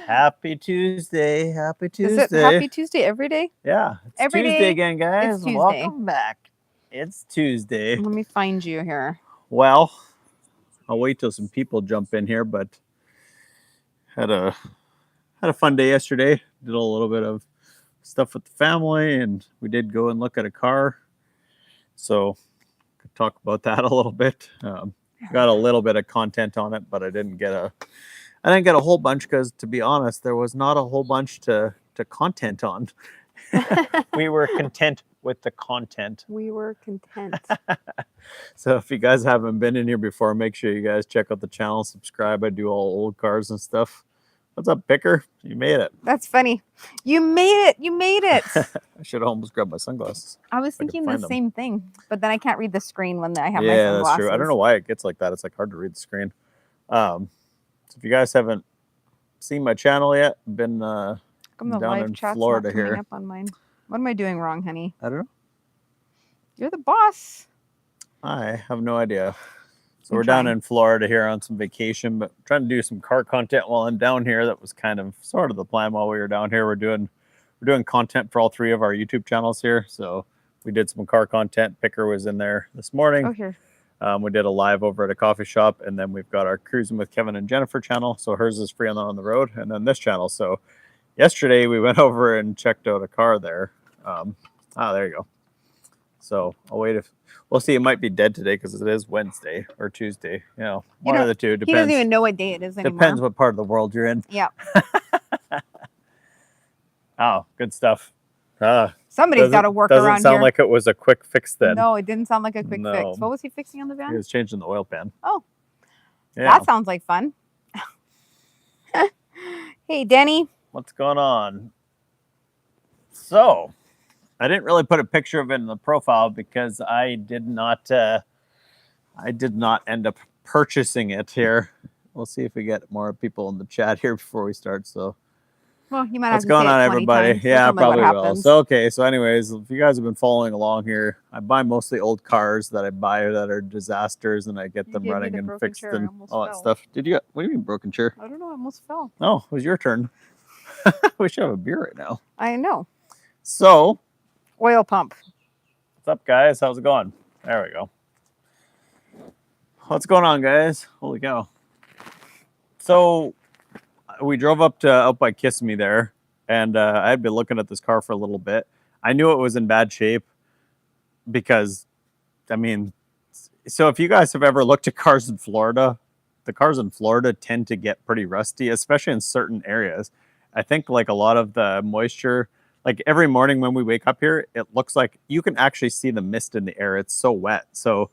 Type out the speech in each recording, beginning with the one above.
Happy Tuesday. Happy Is Tuesday. it Happy Tuesday every day? Yeah. It's Every Tuesday day, again, guys. it's Tuesday. Welcome back. It's Tuesday. Let me find you here. Well, I'll wait till some people jump in here, but had a fun day yesterday. Did a little bit of stuff with the family, and we did go and look at a car. So could talk about that a little bit. Got a little bit of content on it, but I didn't get a whole bunch because, to be honest, there was not a whole bunch to content on. We were content with the content. We were content. So if you guys haven't been in here before, make sure you guys check out the channel, subscribe. I do all old cars and stuff. What's up, Picker? You made it. That's funny. You made it. You made it. I should have almost grabbed my sunglasses. I was thinking the same thing, but then I can't read the screen when I have my Yeah, sunglasses. that's true. I don't know why it gets like that. It's like hard to read the screen. So if you guys haven't seen my channel yet, been down in Florida here. Up on mine. What am I doing wrong, honey? I don't know. You're the boss. I have no idea. So we're down in Florida here on some vacation, but trying to do some car content while I'm down here. That was kind of sort of the plan while we were down here. We're doing content for all three of our YouTube channels here. So we did some car content. Picker was in there this morning. Oh, here. We did a live over at a coffee shop, and then we've got our Cruising with Kevin and Jennifer channel. So hers is free on the road, and then this channel. So yesterday we went over and checked out a car there. There you go. So I'll wait we'll see. It might be dead today because it is Wednesday or Tuesday. One of the two. Depends. He doesn't even know what day it is anymore. Depends what part of the world you're in. Yeah. Oh, good stuff. Somebody's got to work around here. Doesn't sound like it was a quick fix then. No, it didn't sound like a quick fix. What was he fixing on the van? He was changing the oil pan. Oh, yeah. That sounds like fun. Hey, Denny. What's going on? So, I didn't really put a picture of it in the profile because I did not end up purchasing it here. We'll see if we get more people in the chat here before we start. So, well, you might what's have to going say on, it 20 everybody? times. Yeah, probably will. Happens. So, okay. So, anyways, if you guys have been following along here, I buy mostly old cars that I buy that are disasters, and I get them running and fixed and all that stuff. Did you? What do you mean broken chair? I don't know. I almost fell. Oh, it was your turn. We should have a beer right now. I know. So, oil pump. What's up, guys? How's it going? There we go. What's going on, guys? Holy cow. So we drove up by Kissimmee there, and I had been looking at this car for a little bit. I knew it was in bad shape because, so if you guys have ever looked at cars in Florida, the cars in Florida tend to get pretty rusty, especially in certain areas. I think like a lot of the moisture, like every morning when we wake up here, it looks like you can actually see the mist in the air. It's so wet. So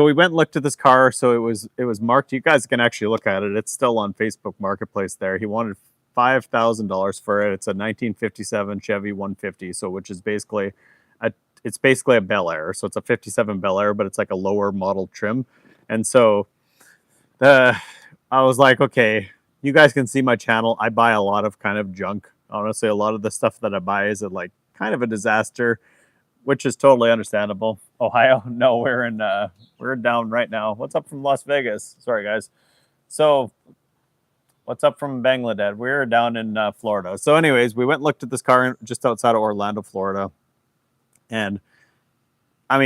we went and looked at this car. So it was marked. You guys can actually look at it. It's still on Facebook Marketplace there. He wanted $5,000 for it. It's a 1957 Chevy 150. So which is basically a Bel Air. So it's a 57 Bel Air, but it's like a lower model trim. And so I was like, okay, you guys can see my channel. I buy a lot of kind of junk. Honestly, a lot of the stuff that I buy is like kind of a disaster, which is totally understandable. Ohio, no, we're down right now. What's up from Las Vegas? Sorry, guys. So what's up from Bangladesh? We're down in Florida. So anyways, we went and looked at this car just outside of Orlando, Florida. And I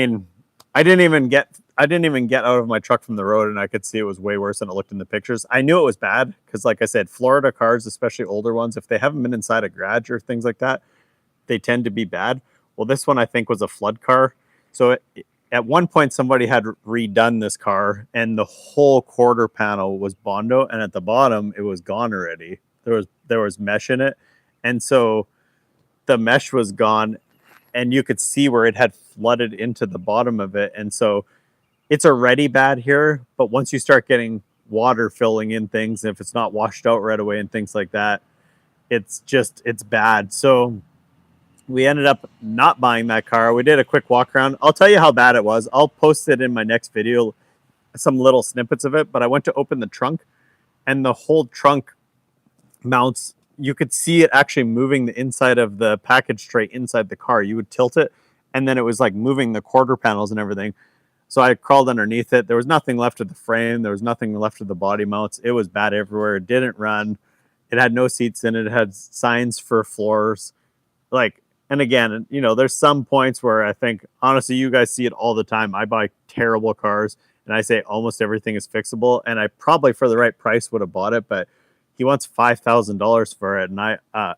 didn't even get out of my truck from the road, and I could see it was way worse than it looked in the pictures. I knew it was bad because, like I said, Florida cars, especially older ones, if they haven't been inside a garage or things like that, they tend to be bad. Well, this one I think was a flood car. So at one point, somebody had redone this car, and the whole quarter panel was Bondo, and at the bottom, it was gone already. There was mesh in it, and so the mesh was gone, and you could see where it had flooded into the bottom of it, and so it's already bad here, but once you start getting water filling in things, if it's not washed out right away and things like that, it's bad. So we ended up not buying that car. We did a quick walk around. I'll tell you how bad it was. I'll post it in my next video, some little snippets of it, but I went to open the trunk, and the whole trunk mounts, you could see it actually moving the inside of the package tray inside the car. You would tilt it, and then it was like moving the quarter panels and everything. So I crawled underneath it. There was nothing left of the frame. There was nothing left of the body mounts. It was bad everywhere. It didn't run. It had no seats in it. It had signs for floors. Like, and again, you know, there's some points where I think, honestly, you guys see it all the time. I buy terrible cars and I say almost everything is fixable. And I probably, for the right price, would have bought it, but he wants $5,000 for it. And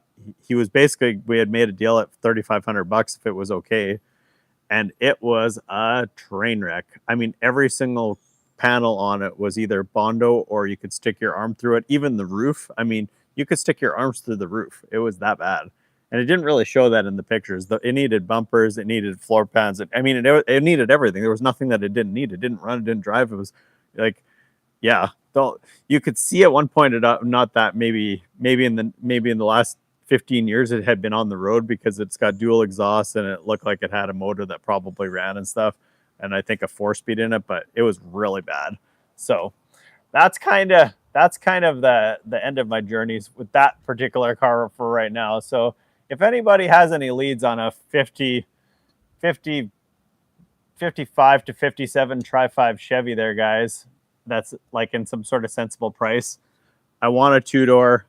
he was basically, we had made a deal at $3,500 if it was okay. And it was a train wreck. I mean, every single panel on it was either Bondo or you could stick your arm through it. Even the roof, I mean, you could stick your arms through the roof. It was that bad. And it didn't really show that in the pictures. It needed bumpers, it needed floor pans. I mean, it needed everything. There was nothing that it didn't need. It didn't run, it didn't drive. It was like, yeah. You could see at one point, not that maybe in the last 15 years it had been on the road because it's got dual exhaust and it looked like it had a motor that probably ran and stuff, and I think a 4-speed in it, but it was really bad. So that's kind of the end of my journeys with that particular car for right now. So if anybody has any leads on a 55 to 57 Tri-5 Chevy there, guys, that's like in some sort of sensible price. I want a 2-door.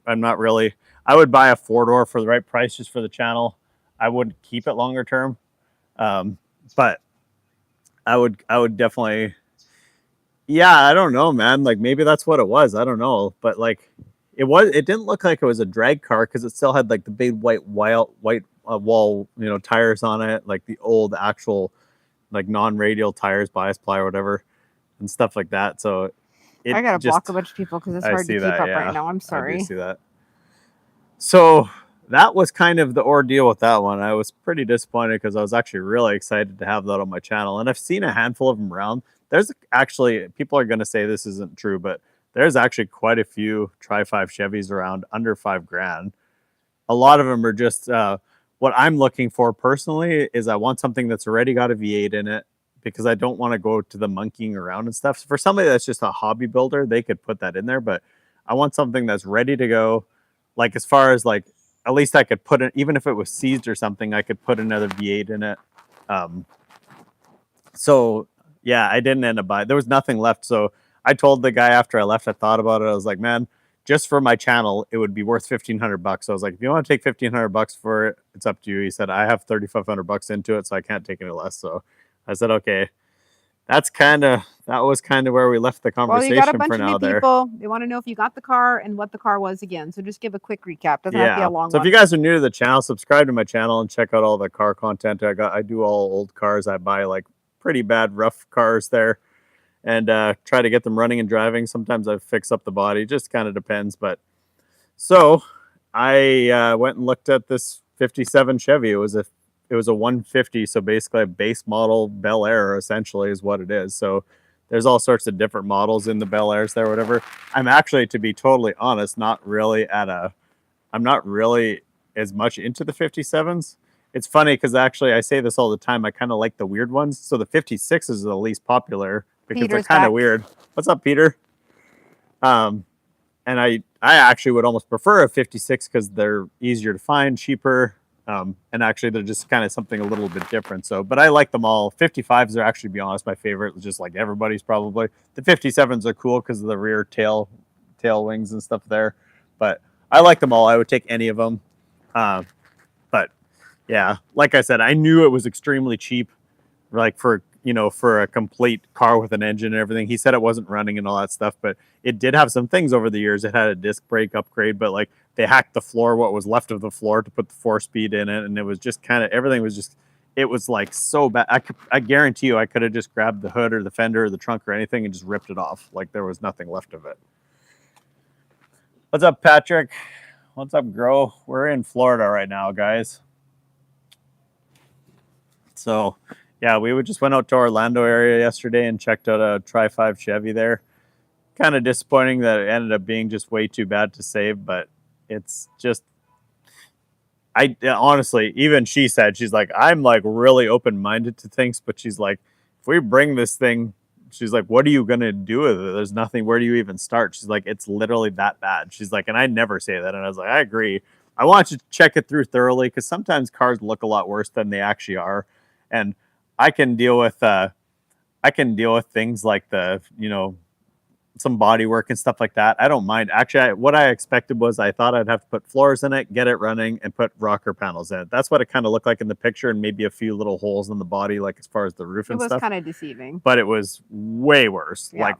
I'm not really, I would buy a 4-door for the right price just for the channel. I wouldn't keep it longer term. But I would definitely, yeah, I don't know, man. Like maybe that's what it was. I don't know. But like it didn't look like it was a drag car because it still had like the big white wall, you know, tires on it, like the old actual like non-radial tires, bias ply or whatever, and stuff like that. So I gotta block a bunch of people because it's hard to keep up right now. I'm sorry. I do see that. So that was kind of the ordeal with that one. I was pretty disappointed because I was actually really excited to have that on my channel. And I've seen a handful of them around. There's actually, people are going to say this isn't true, but there's actually quite a few Tri-5 Chevys around under $5,000. A lot of them are just, what I'm looking for personally is I want something that's already got a V8 in it because I don't want to go to the monkeying around and stuff. So for somebody that's just a hobby builder, they could put that in there, but I want something that's ready to go. Like as far as like, at least I could put it, even if it was seized or something, I could put another V8 in it. So yeah, I didn't end up buying. There was nothing left. So I told the guy after I left, I thought about it. I was like, man, just for my channel, it would be worth $1,500. So I was like, if you want to take $1,500 for it, it's up to you. He said, I have $3,500 into it, so I can't take any less. So I said, okay. That was kind of where we left the conversation. Well, you got a bunch of new people. They want to know if you got the car and what the car was again. So just give a quick recap. Doesn't have to be a long one. So if you guys are new to the channel, subscribe to my channel and check out all the car content I do all old cars. I buy like pretty bad rough cars there and try to get them running and driving. Sometimes I fix up the body, just kind of depends. But so I went and looked at this 57 Chevy. It was a 150, so basically a base model Bel Air essentially is what it is. So there's all sorts of different models in the Bel Airs there, whatever. I'm actually, to be totally honest, I'm not really as much into the 57s. It's funny because actually I say this all the time. I kind of like the weird ones. So the 56s are the least popular because they're kind of weird. What's up, Peter? And I actually would almost prefer a 56 because they're easier to find, cheaper. And actually they're just kind of something a little bit different. So, but I like them all. 55s are actually, to be honest, my favorite, just like everybody's probably. The 57s are cool because of the rear tail wings and stuff there. But I like them all. I would take any of them. But yeah, like I said, I knew it was extremely cheap, like for a complete car with an engine and everything. He said it wasn't running and all that stuff, but it did have some things over the years. It had a disc brake upgrade, but like they hacked the floor, what was left of the floor, to put the 4-speed in it. And it was just kind of, everything was just, it was like so bad. I guarantee you I could have just grabbed the hood or the fender or the trunk or anything and just ripped it off. Like there was nothing left of it. What's up, Patrick? What's up, Grow? We're in Florida right now, guys. So yeah, we just went out to Orlando area yesterday and checked out a Tri-5 Chevy there. Kind of disappointing that it ended up being just way too bad to save, but it's just, honestly, even she said, she's like, I'm like really open-minded to things, but she's like, if we bring this thing, she's like, what are you going to do with it? There's nothing, where do you even start? She's like, it's literally that bad. She's like, and I never say that. And I was like, I agree. I want you to check it through thoroughly because sometimes cars look a lot worse than they actually are. And I can deal with things like the, some body work and stuff like that. I don't mind. Actually, what I expected was I thought I'd have to put floors in it, get it running, and put rocker panels in it. That's what it kind of looked like in the picture, and maybe a few little holes in the body, like as far as the roof It and was stuff. kind of deceiving. But it was way worse. Yeah.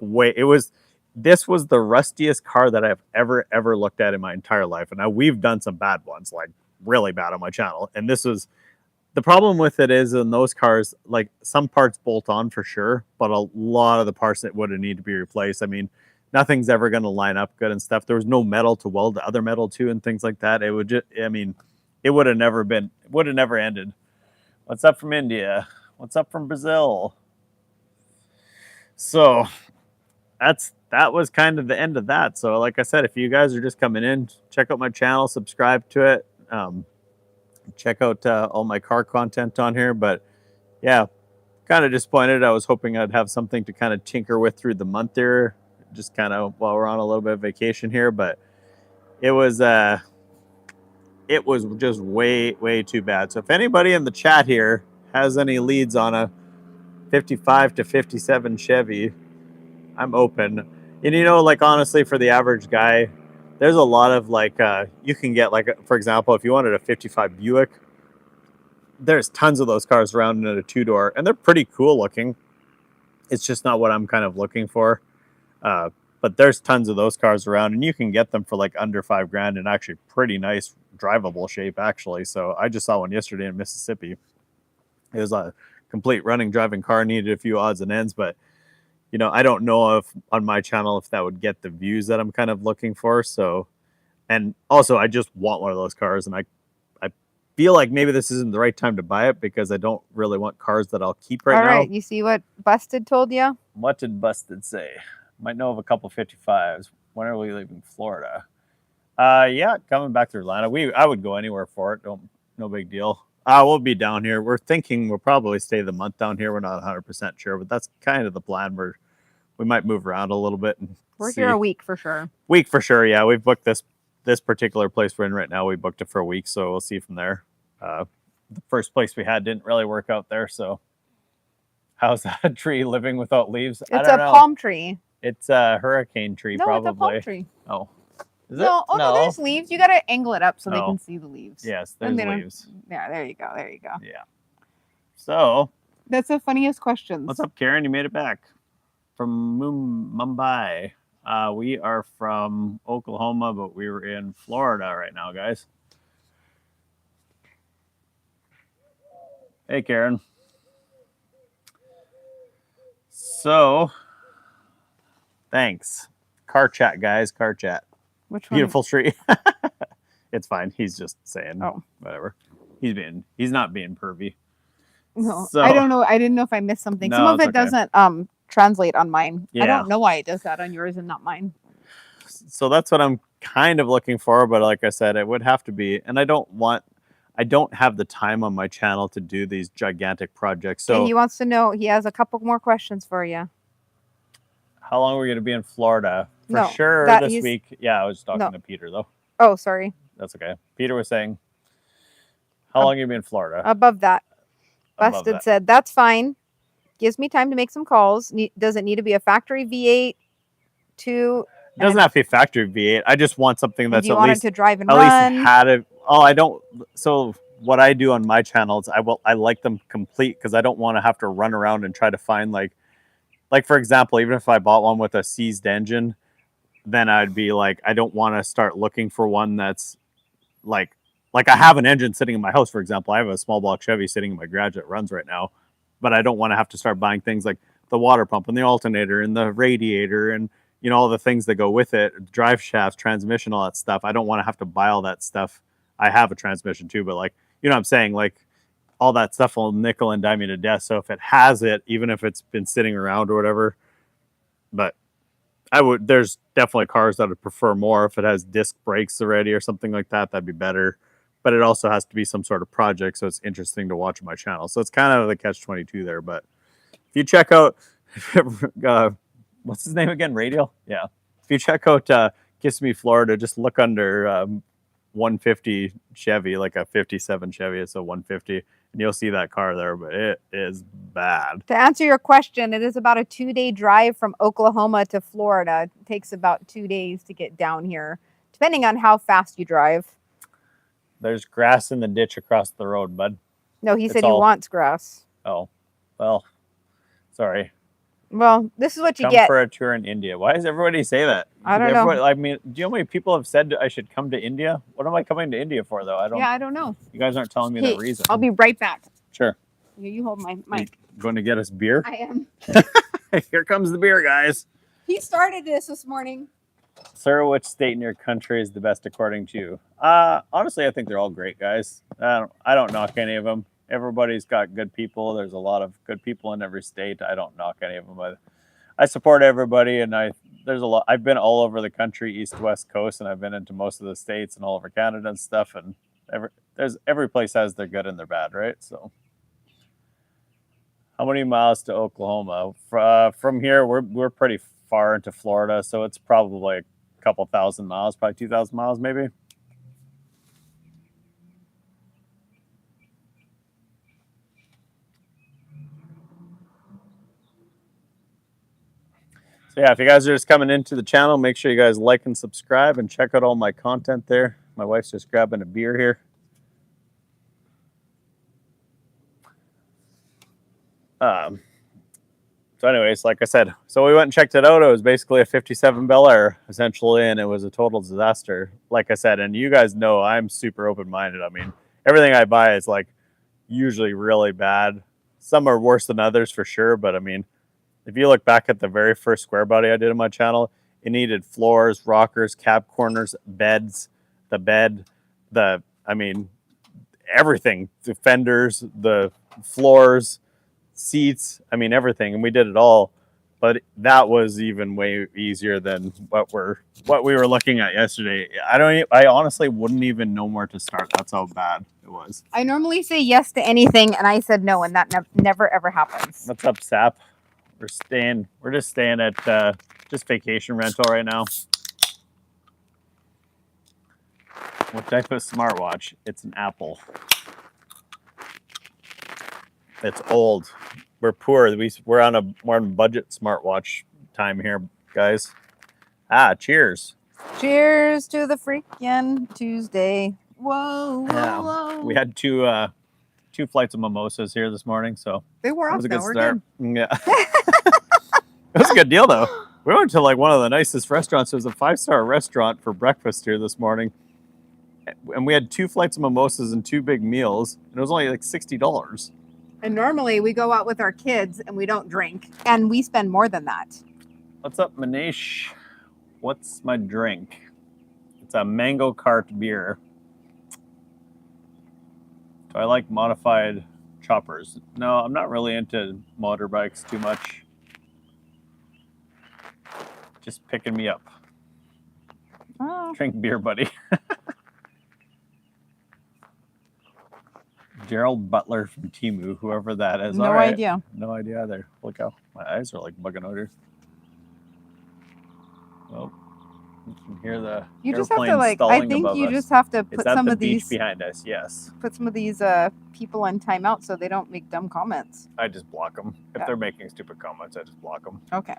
This was the rustiest car that I've ever looked at in my entire life. And now we've done some bad ones, like really bad on my channel. And this was the problem with it is in those cars, like some parts bolt on for sure, but a lot of the parts that would need to be replaced. I mean, nothing's ever going to line up good and stuff. There was no metal to weld the other metal to and things like that. It would just, I mean, it would have never ended. What's up from India? What's up from Brazil? So that was kind of the end of that. So like I said, if you guys are just coming in, check out my channel, subscribe to it. Check out all my car content on here. But yeah, kind of disappointed. I was hoping I'd have something to kind of tinker with through the month here, just kind of while we're on a little bit of vacation here. But it was just way too bad. So if anybody in the chat here has any leads on a 55 to 57 Chevy, I'm open. And like honestly, for the average guy, there's a lot of like you can get like, for example, if you wanted a 55 Buick, there's tons of those cars around in a 2-door, and they're pretty cool looking. It's just not what I'm kind of looking for. But there's tons of those cars around, and you can get them for like under $5,000 in actually pretty nice drivable shape actually. So I just saw one yesterday in Mississippi. It was a complete running driving car, needed a few odds and ends, but I don't know if on my channel if that would get the views that I'm kind of looking for. So, and also I just want one of those cars, and I feel like maybe this isn't the right time to buy it because I don't really want cars that I'll keep right now. All right, you see what Busted told you? What did Busted say? Might know of a couple 55s. When are we leaving Florida? Yeah, coming back to Atlanta. I would go anywhere for it. No big deal. We'll be down here. We're thinking we'll probably stay the month down here. We're not 100% sure, but that's kind of the plan. We might move around a little bit. We're here a week for sure. Week for sure, yeah. We've booked this particular place we're in right now. We booked it for a week, so we'll see from there. The first place we had didn't really work out there, so how's that tree living without leaves? It's a palm tree. It's a hurricane tree, no, probably. It's a palm tree. Oh. Is no, it? Oh no, there's leaves. You gotta angle it up so they can see the leaves. Yes, there's leaves. Yeah, there you go. Yeah. So that's the funniest questions. What's up, Karen? You made it back from Mumbai. We are from Oklahoma, but we were in Florida right now, guys. Hey, Karen. So, thanks. Car chat, guys. Car chat. Which one? Beautiful tree. It's fine. He's just saying whatever. He's not being pervy. No, so, I don't know. I didn't know if I missed something. No, some of it doesn't translate on mine. Yeah. I don't know why it does that on yours and not mine. So that's what I'm kind of looking for, but like I said, it would have to be, and I don't have the time on my channel to do these gigantic projects. So and he wants to know, he has a couple more questions for you. How long are we going to be in Florida? For sure this week. Yeah, I was talking to Peter though. Oh, sorry. That's okay. Peter was saying, how long are you going to be in Florida? Above that. Busted said, that's fine. Gives me time to make some calls. Does it need to be a factory V8? It doesn't have to be a factory V8. I just want something that's at least to drive and at run. Least had it. Oh, I don't. So what I do on my channels, I like them complete because I don't want to have to run around and try to find like for example, even if I bought one with a seized engine, then I'd be like, I don't want to start looking for one that's like I have an engine sitting in my house, for example. I have a small block Chevy sitting in my garage that runs right now, but I don't want to have to start buying things like the water pump and the alternator and the radiator and all the things that go with it, drive shafts, transmission, all that stuff. I don't want to have to buy all that stuff. I have a transmission too, but like, what I'm saying, like all that stuff will nickel and dime me to death. So if it has it, even if it's been sitting around or whatever, but there's definitely cars that would prefer more if it has disc brakes already or something like that. That'd be better. But it also has to be some sort of project, so it's interesting to watch my channel. So it's kind of the catch-22 there. But if you check out, what's his name again? Radial? Yeah. If you check out Kiss Me Florida, just look under 150 Chevy, like a 57 Chevy. It's a 150. And you'll see that car there, but it is bad. To answer your question, it is about a 2-day drive from Oklahoma to Florida. It takes about 2 days to get down here, depending on how fast you drive. There's grass in the ditch across the road, bud. No, he said he wants grass. Oh, well, sorry. Well, this is what you Come get. for a tour in India. Why does everybody say that? I don't know. I mean, do you know how many people have said I should come to India? What am I coming to India for, though? I don't know. You guys aren't telling me the reason. I'll be right back. Sure. You hold my mic. Going to get us beer? I am. Here comes the beer, guys. He started this morning. Sir, which state in your country is the best according to you? Honestly, I think they're all great, guys. I don't knock any of them. Everybody's got good people. There's a lot of good people in every state. I don't knock any of them. I support everybody, and there's a lot. I've been all over the country, east, west coast, and I've been into most of the states and all over Canada and stuff. And every place has their good and their bad, right? So, how many miles to Oklahoma? From here, we're pretty far into Florida, so it's probably a couple thousand miles, probably 2,000 miles, maybe. So yeah, if you guys are just coming into the channel, make sure you guys like and subscribe and check out all my content there. My wife's just grabbing a beer here. So anyways, like I said, so we went and checked it out. It was basically a 57 Bel Air, essentially, and it was a total disaster. Like I said, and you guys know I'm super open-minded. I mean, everything I buy is like usually really bad. Some are worse than others for sure, but I mean, if you look back at the very first square body I did on my channel, it needed floors, rockers, cab corners, beds, everything, the fenders, the floors, seats, I mean, everything. And we did it all, but that was even way easier than what we were looking at yesterday. I honestly wouldn't even know where to start. That's how bad it was. I normally say yes to anything, and I said no, and that never ever happens. What's up, Sap? We're just staying at just vacation rental right now. What type of smartwatch? It's an Apple. It's old. We're poor. We're on budget smartwatch time here, guys. Cheers. Cheers to the freaking Tuesday. Whoa, Yeah. whoa. We had two flights of mimosas here this morning, so they were off. It was a good We're start. good. Yeah. It was a good deal, though. We went to like one of the nicest restaurants. It was a 5-star restaurant for breakfast here this morning. And we had 2 flights of mimosas and 2 big meals. And it was only like $60. And normally we go out with our kids and we don't drink. And we spend more than that. What's up, Manish? What's my drink? It's a mango cart beer. Do I like modified choppers? No, I'm not really into motorbikes too much. Just picking me up. Oh. Drink beer, buddy. Gerald Butler from Temu, whoever that is. No idea. No idea either. Look how my eyes are like bugging out here. Well, you can hear the airplane stalling above us. Just have to put Is that some the of beach these behind us? Yes. Put some of these people on timeout so they don't make dumb comments. I just block them. If they're making stupid comments, I just block them. Okay.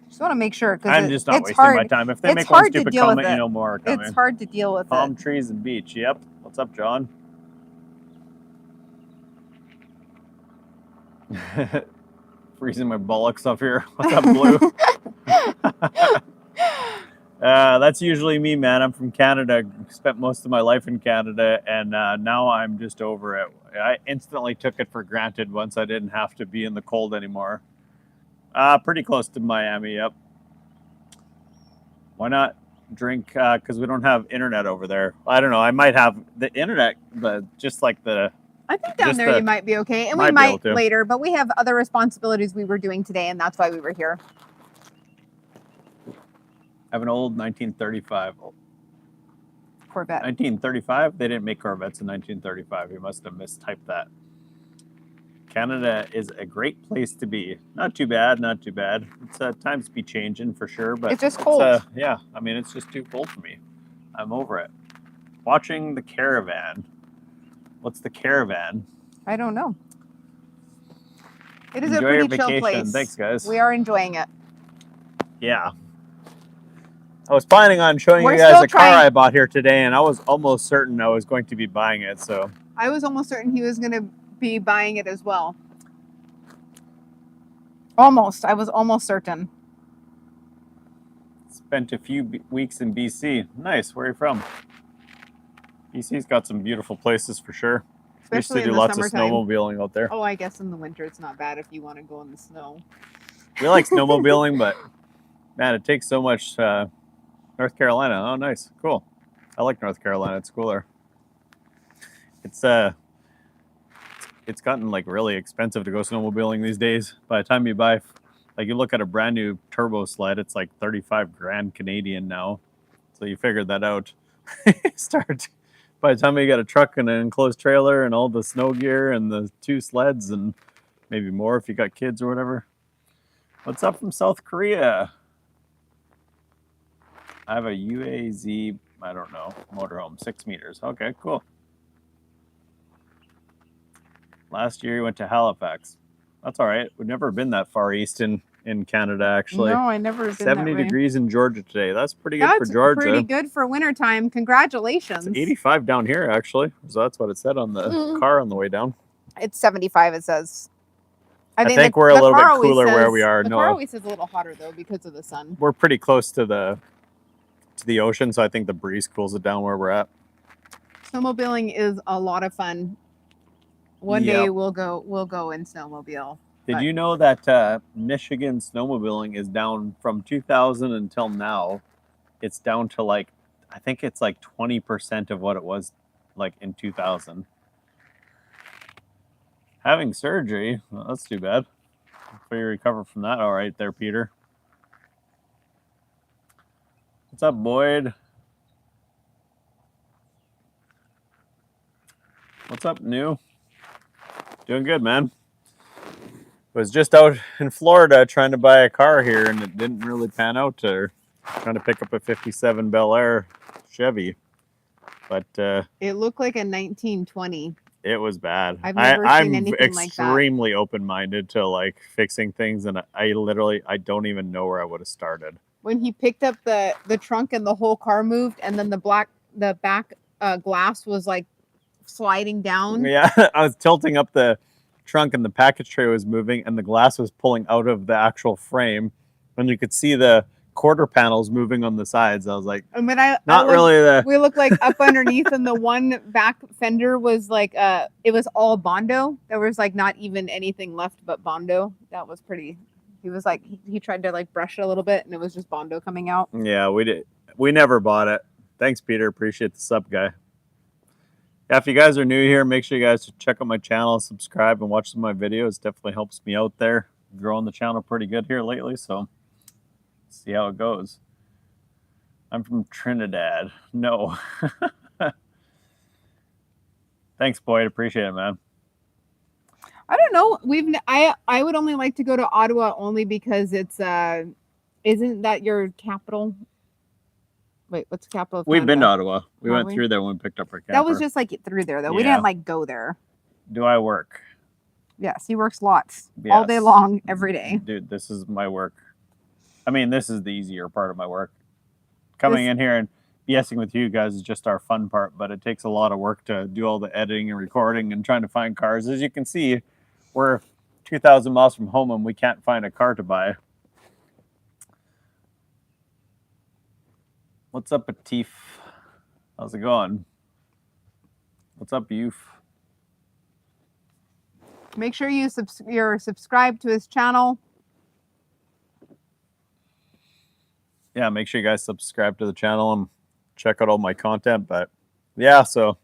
Just want to make sure because I'm just not wasting my time. If they make one stupid comment, you know more are coming. It's hard to deal with Palm trees and beach. Yep. What's up, John? Freezing my bullocks up here. What's up, Blue? That's usually me, man. I'm from Canada. Spent most of my life in Canada, and now I'm just over it. I instantly took it for granted once I didn't have to be in the cold anymore. Pretty close to Miami, yep. Why not drink? Because we don't have internet over there. I don't know. I might have the internet, but just like the... I think down there you might be okay. And we might later, but we have other responsibilities we were doing today, and that's why we were here. I have an old 1935 Corvette. 1935? They didn't make Corvettes in 1935. You must have mistyped that. Canada is a great place to be. Not too bad, not too bad. It's times be changing for sure, but it's just cold. Yeah, I mean, it's just too cold for me. I'm over it. Watching the Caravan. What's the Caravan? I don't know. It is Enjoy a your pretty chill vacation. place. Thanks, guys. We are enjoying it. Yeah. I was planning on showing We're you guys still a car trying- I bought here today, and I was almost certain I was going to be buying it. So I was almost certain he was going to be buying it as well. Almost. I was almost certain. spent a few weeks in BC. Nice. Where are you from? BC's got some beautiful places for sure. We used to Especially in do the lots of summertime. snowmobiling out there. Oh, I guess in the winter it's not bad if you want to go in the snow. We like snowmobiling, but man, it takes so much. North Carolina. Oh, nice. Cool. I like North Carolina. It's cooler. It's gotten like really expensive to go snowmobiling these days. By the time you buy, like you look at a brand new turbo sled, it's like 35 grand Canadian now. So you figured that out. Start by the time you got a truck and an enclosed trailer and all the snow gear and the 2 sleds and maybe more if you got kids or whatever. What's up from South Korea? I have a UAZ, I don't know, motorhome, 6 meters. Okay, cool. Last year you went to Halifax. That's all right. We've never been that far east in Canada, actually. No, I never been 70 that way. degrees in Georgia today. That's pretty good for That's Georgia. pretty good for wintertime. Congratulations. It's 85 down here, actually. So that's what it said on the car on the way down. It's 75, it says. I think we're a little bit cooler where we are. The No, car always says a little hotter, though, because of the sun. we're pretty close to the ocean, so I think the breeze cools it down where we're at. Snowmobiling is a lot of fun. One day we'll go in snowmobile. Did you know that Michigan snowmobiling is down from 2000 until now? It's down to like, I think it's like 20% of what it was like in 2000. Having surgery, well, that's too bad. Hopefully you recover from that all right there, Peter. What's up, Boyd? What's up, New? Doing good, man. Was just out in Florida trying to buy a car here, and it didn't really pan out. Or trying to pick up a '57 Bel Air Chevy, but it looked like a 1920. It was bad. I've never seen anything like that. I'm extremely open-minded to like fixing things, and I don't even know where I would have started. When he picked up the trunk and the whole car moved, and then the back glass was like sliding down. Yeah, I was tilting up the trunk and the package tray was moving and the glass was pulling out of the actual frame and you could see the quarter panels moving on the sides. I was like, we look like up underneath, and the one back fender was like it was all Bondo. There was like not even anything left but Bondo. That was pretty. He was like he tried to like brush it a little bit and it was just Bondo coming out. Yeah, we never bought it. Thanks, Peter. Appreciate the sub, guy. Yeah, if you guys are new here, make sure you guys check out my channel, subscribe, and watch some of my videos. It definitely helps me out there. Growing the channel pretty good here lately, so see how it goes. I'm from Trinidad. No. Thanks, Boyd. Appreciate it, man. I don't know. I would only like to go to Ottawa only because it's isn't that your capital? Wait, what's the capital of Canada? We've been to Ottawa. We went through there when we picked up our camper. That was just like through there, though. Yeah. We didn't like go there. Do I work? Yes, he works lots. Yes. All day long, every day. Dude, this is my work. I mean, this is the easier part of my work. Coming in here and BSing with you guys is just our fun part, but it takes a lot of work to do all the editing and recording and trying to find cars. As you can see, we're 2,000 miles from home and we can't find a car to buy. What's up, Atif? How's it going? What's up, youth? Make sure you're subscribed to his channel. Yeah, make sure you guys subscribe to the channel and check out all my content. But yeah, so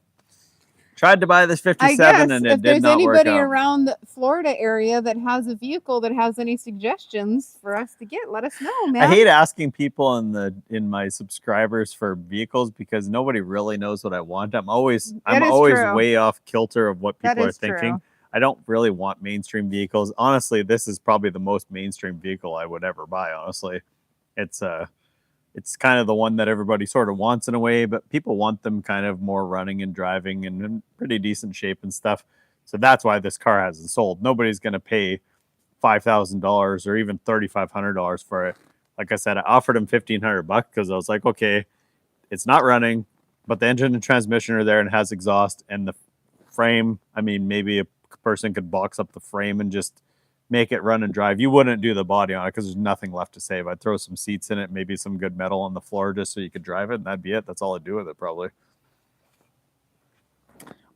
tried to buy this 57 and it did not work out. If there's anybody around the Florida area that has a vehicle that has any suggestions for us to get, let us know, man. I hate asking people in my subscribers for vehicles because nobody really knows what I want. I'm always way off kilter of what people are thinking. True. I don't really want mainstream vehicles. Honestly, this is probably the most mainstream vehicle I would ever buy, honestly. It's kind of the one that everybody sort of wants in a way, but people want them kind of more running and driving and in pretty decent shape and stuff. So that's why this car hasn't sold. Nobody's going to pay $5,000 or even $3,500 for it. Like I said, I offered him $1,500 because I was like, okay, it's not running, but the engine and transmission are there and has exhaust, and the frame. I mean, maybe a person could box up the frame and just make it run and drive. You wouldn't do the body on it because there's nothing left to save. I'd throw some seats in it, maybe some good metal on the floor just so you could drive it, and that'd be it. That's all I'd do with it probably.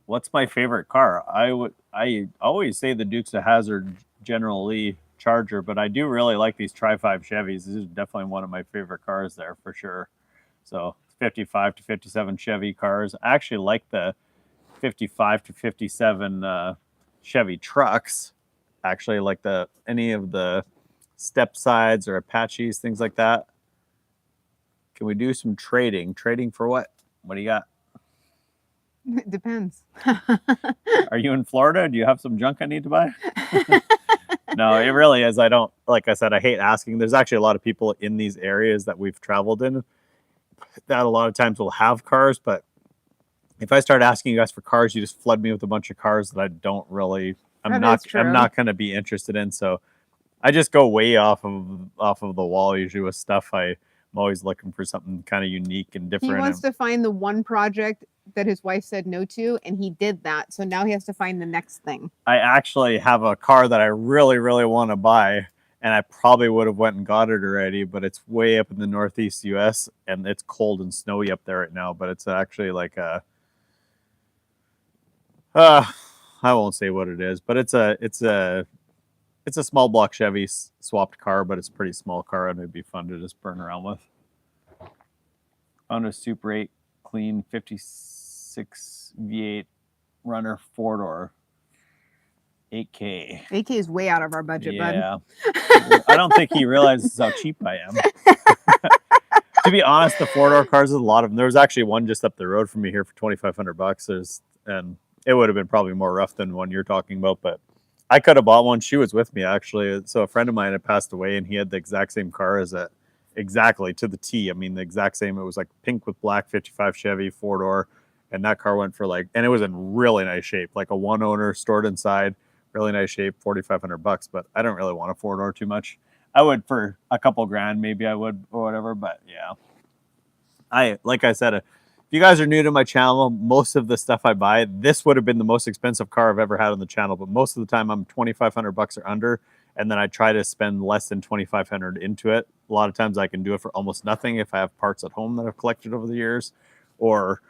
What's my favorite car? I always say the Dukes of Hazzard General Lee Charger, but I do really like these Tri-5 Chevys. This is definitely one of my favorite cars there for sure. So 55 to 57 Chevy cars. I actually like the 55 to 57 Chevy trucks. Actually, like any of the step sides or Apaches, things like that. Can we do some trading? Trading for what? What do you got? It depends. Are you in Florida? Do you have some junk I need to buy? No, it really is. I don't, like I said, I hate asking. There's actually a lot of people in these areas that we've traveled in that a lot of times will have cars, but if I start asking you guys for cars, you just flood me with a bunch of cars that I don't really, I'm not going to be interested in. So I just go way off of the wall usually with stuff. I'm always looking for something kind of unique and different. He wants to find the one project that his wife said no to, and he did that. So now he has to find the next thing. I actually have a car that I really, really want to buy, and I probably would have went and got it already, but it's way up in the Northeast US, and it's cold and snowy up there right now. But it's actually like I won't say what it is, but it's a small block Chevy swapped car, but it's a pretty small car, and it'd be fun to just burn around with. On a Super 8 clean 56 V8 runner 4-door. 8K. 8K is way out of our budget, bud. Yeah. I don't think he realizes how cheap I am. To be honest, the 4-door cars, there's a lot of them. There was actually one just up the road from me here for $2,500. And it would have been probably more rough than one you're talking about, but I could have bought one. She was with me, actually. So a friend of mine had passed away, and he had the exact same car as it. Exactly, to the T. I mean, the exact same. It was like pink with black 55 Chevy 4-door. And that car went for like, and it was in really nice shape, like a one owner stored inside. Really nice shape, $4,500, but I don't really want a 4-door too much. I would for a couple grand, maybe I would or whatever, but yeah. Like I said, if you guys are new to my channel, most of the stuff I buy, this would have been the most expensive car I've ever had on the channel, but most of the time I'm $2,500 or under, and then I try to spend less than $2,500 into it. A lot of times I can do it for almost nothing if I have parts at home that I've collected over the years, or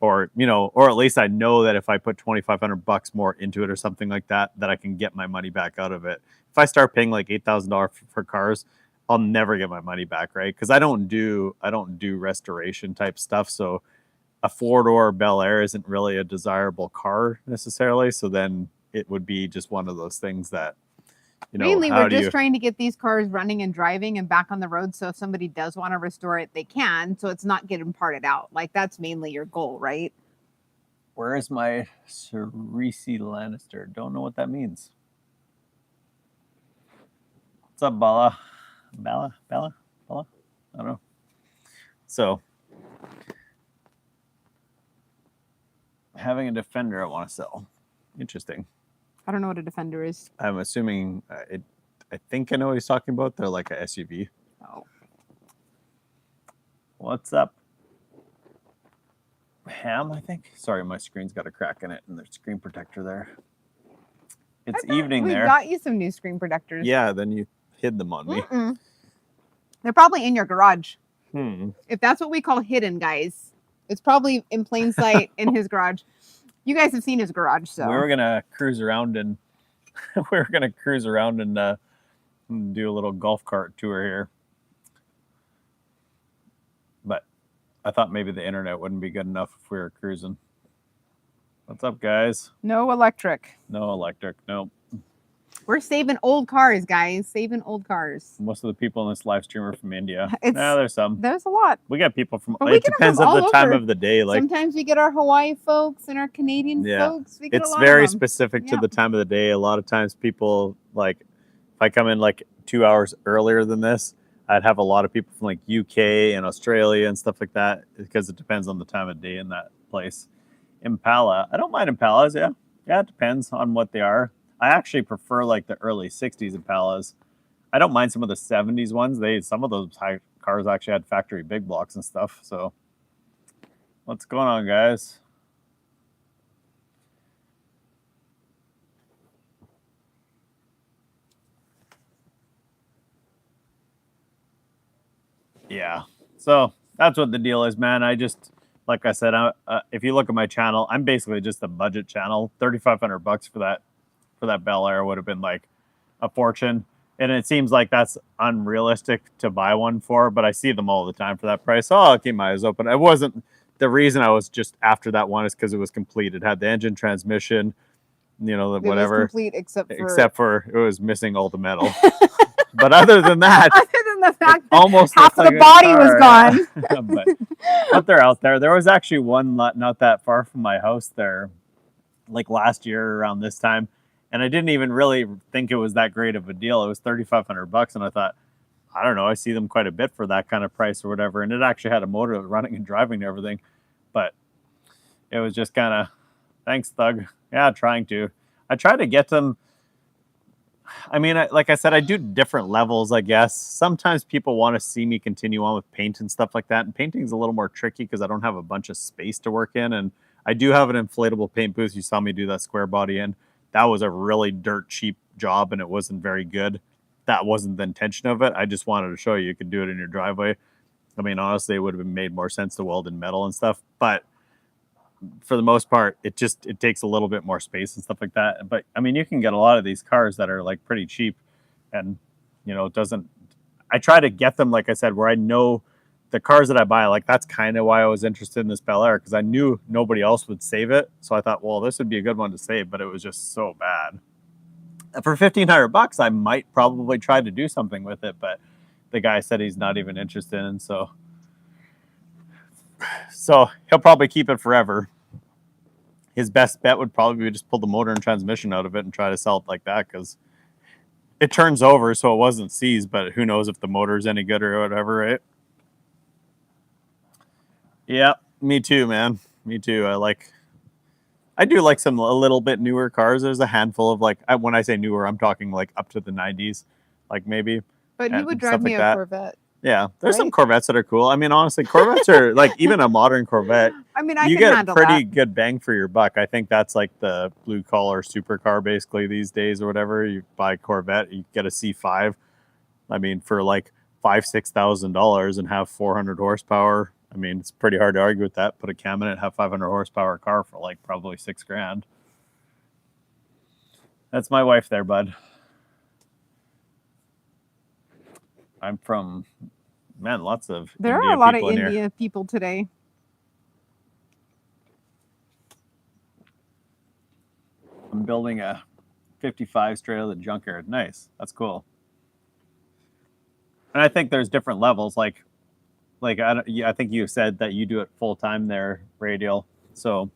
at least I know that if I put $2,500 more into it or something like that, that I can get my money back out of it. If I start paying like $8,000 for cars, I'll never get my money back, right? Because I don't do restoration type stuff. So a 4-door Bel Air isn't really a desirable car necessarily. So then it would be just one of those things that, mainly we're just trying to get these cars running and driving and back on the road. So if somebody does want to restore it, they can. So it's not getting parted out. Like that's mainly your goal, right? Where is my Cersei Lannister? Don't know what that means. What's up, Bella? Bella? I don't know. So having a Defender I want to sell. Interesting. I don't know what a Defender is. I'm assuming I think I know what he's talking about. They're like a SUV. Oh. What's up? Ham, I think. Sorry, my screen's got a crack in it, and there's screen protector there. It's evening there. We got you some new screen protectors. Yeah, then you hid them on me. They're probably in your garage. Hmm. If that's what we call hidden, guys, it's probably in plain sight in his garage. You guys have seen his garage, so we were gonna cruise around and do a little golf cart tour here, but I thought maybe the internet wouldn't be good enough if we were cruising. What's up, guys? No electric. No electric. Nope. We're saving old cars, guys. Saving old cars. Most of the people in this live stream are from India. There's some. There's a lot. We got people from. It depends on the time of the day. Like sometimes we get our Hawaii folks and our Canadian folks. We get it's very specific to the time of the day. A lot of times, people like if I come in like 2 hours earlier than this, I'd have a lot of people from like UK and Australia and stuff like that because it depends on the time of day in that place. Impala, I don't mind Impalas. Yeah, Yeah, it depends on what they are. I actually prefer like the early '60s Impalas. I don't mind some of the '70s ones. Some of those cars actually had factory big blocks and stuff. So, what's going on, guys? Yeah. So that's what the deal is, man. Like I said, if you look at my channel, I'm basically just a budget channel. $3,500 for that Bel Air would have been like a fortune. And it seems like that's unrealistic to buy one for, but I see them all the time for that price. So I'll keep my eyes open. It wasn't the reason I was just after that one is because it was complete. It had the engine, transmission, whatever. It was complete except for it was missing all the metal. But other than that, other than the fact that almost half of the body was gone. but they're out there. There was actually one not that far from my house there, like last year around this time, and I didn't even really think it was that great of a deal. It was $3,500, and I thought, I don't know, I see them quite a bit for that kind of price or whatever. And it actually had a motor that was running and driving and everything, but it was just kind of, thanks, Thug. Yeah, trying to. I try to get them. I mean, like I said, I do different levels, I guess. Sometimes people want to see me continue on with paint and stuff like that. And painting's a little more tricky because I don't have a bunch of space to work in. And I do have an inflatable paint booth. You saw me do that square body in. That was a really dirt cheap job and it wasn't very good. That wasn't the intention of it. I just wanted to show you could do it in your driveway. I mean, honestly, it would have made more sense to weld in metal and stuff. But for the most part, it takes a little bit more space and stuff like that. But I mean, you can get a lot of these cars that are like pretty cheap, and it doesn't. I try to get them, like I said, where I know the cars that I buy. Like that's kind of why I was interested in this Bel Air because I knew nobody else would save it. So I thought, well, this would be a good one to save, but it was just so bad. For $1,500, I might probably try to do something with it, but the guy said he's not even interested, and so he'll probably keep it forever. His best bet would probably be just pull the motor and transmission out of it and try to sell it like that because it turns over, so it wasn't seized, but who knows if the motor's any good or whatever, right? Yeah, me too, man. Me too. I do like a little bit newer cars. There's a handful of when I say newer, I'm talking like up to the 90s, like maybe. But he would drive me a Corvette. Yeah, there's some Corvettes that are cool. I mean, honestly, Corvettes are like even a modern Corvette. I mean, you get pretty good bang for your buck. I think that's like the blue collar supercar basically these days or whatever. You buy a Corvette, you get a C5. I mean, for like $5,000-6,000 and have 400 horsepower. I mean, it's pretty hard to argue with that. Put a cam in it, have 500 horsepower car for like probably $6,000. That's my wife there, bud. I'm from, man, lots of There are a lot of India people today. I'm building a 55 straight out of the junkyard. Nice. That's cool. And I think there's different levels. I think you said that you do it full time there, Radial. So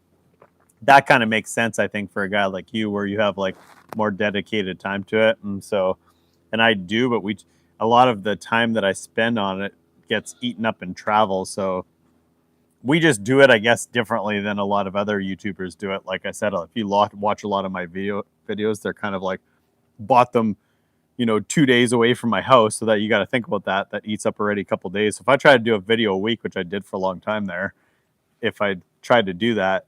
that kind of makes sense, I think, for a guy like you, where you have like more dedicated time to it. And I do, but a lot of the time that I spend on it gets eaten up in travel. So we just do it, I guess, differently than a lot of other YouTubers do it. Like I said, if you watch a lot of my videos, they're kind of like bought them, 2 days away from my house. So that you got to think about that. That eats up already a couple days. So if I try to do a video a week, which I did for a long time there, if I tried to do that,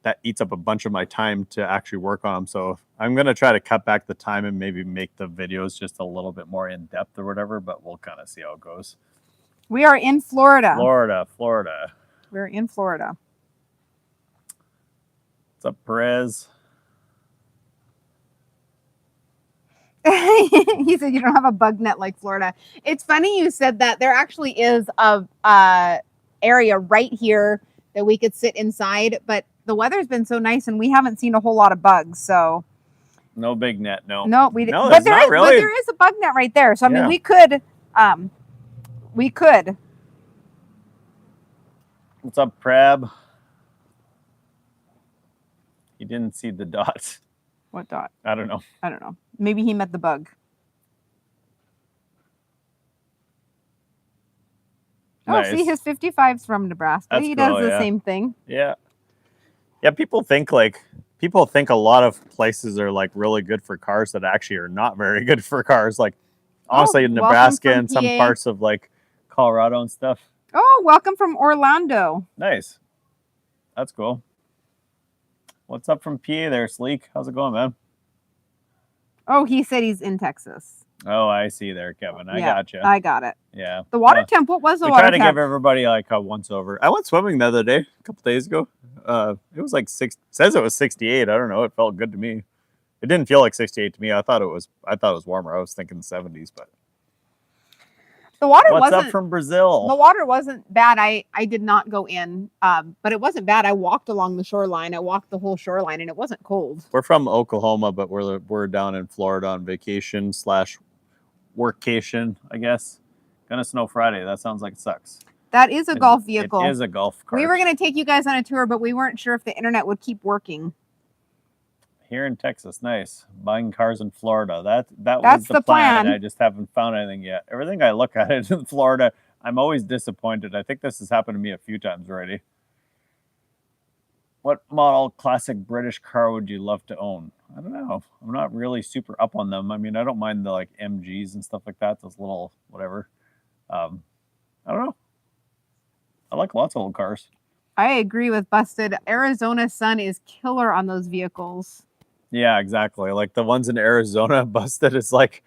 that eats up a bunch of my time to actually work on them. So I'm going to try to cut back the time and maybe make the videos just a little bit more in depth or whatever, but we'll kind of see how it goes. We are in Florida. Florida. We're in Florida. What's up, Perez? He said you don't have a bug net like Florida. It's funny you said that. There actually is a area right here that we could sit inside, but the weather's been so nice and we haven't seen a whole lot of bugs. So no big net, no. No, we didn't. But there is a bug net right there. So I mean, we could. What's up, Prab? He didn't see the dot. What dot? I don't know. Maybe he met the bug. Nice. Oh, see, his 55's from Nebraska. He does the same thing. Yeah. Yeah, people think like people think a lot of places are like really good for cars that actually are not very good for cars. Like honestly, in Nebraska and some PA. parts of like Colorado and stuff. Oh, welcome from Orlando. Nice. That's cool. What's up from PA there, Sleek? How's it going, man? Oh, he said he's in Texas. Oh, I see there, Kevin. I gotcha. I got it. Yeah. The water temp. What was the we water try to temp? give everybody like a once over. I went swimming the other day, a couple days ago. It was like says it was 68. I don't know. It felt good to me. It didn't feel like 68 to me. I thought it was warmer. I was thinking 70s, but the water what's wasn't up from Brazil? The water wasn't bad. I did not go in, but it wasn't bad. I walked along the shoreline. I walked the whole shoreline, and it wasn't cold. We're from Oklahoma, but we're down in Florida on vacation / workcation, I guess. Gonna snow Friday. That sounds like it sucks. That is a golf vehicle. It is a golf cart. We were going to take you guys on a tour, but we weren't sure if the internet would keep working. Here in Texas, nice. Buying cars in Florida. That was the plan. I just haven't found anything yet. Everything I look at is in Florida. I'm always disappointed. I think this has happened to me a few times already. What model classic British car would you love to own? I don't know. I'm not really super up on them. I mean, I don't mind the like MGs and stuff like that. Those little whatever. I don't know. I like lots of old cars. I agree with Busted. Arizona sun is killer on those vehicles. Yeah, exactly. Like the ones in Arizona, Busted, it's like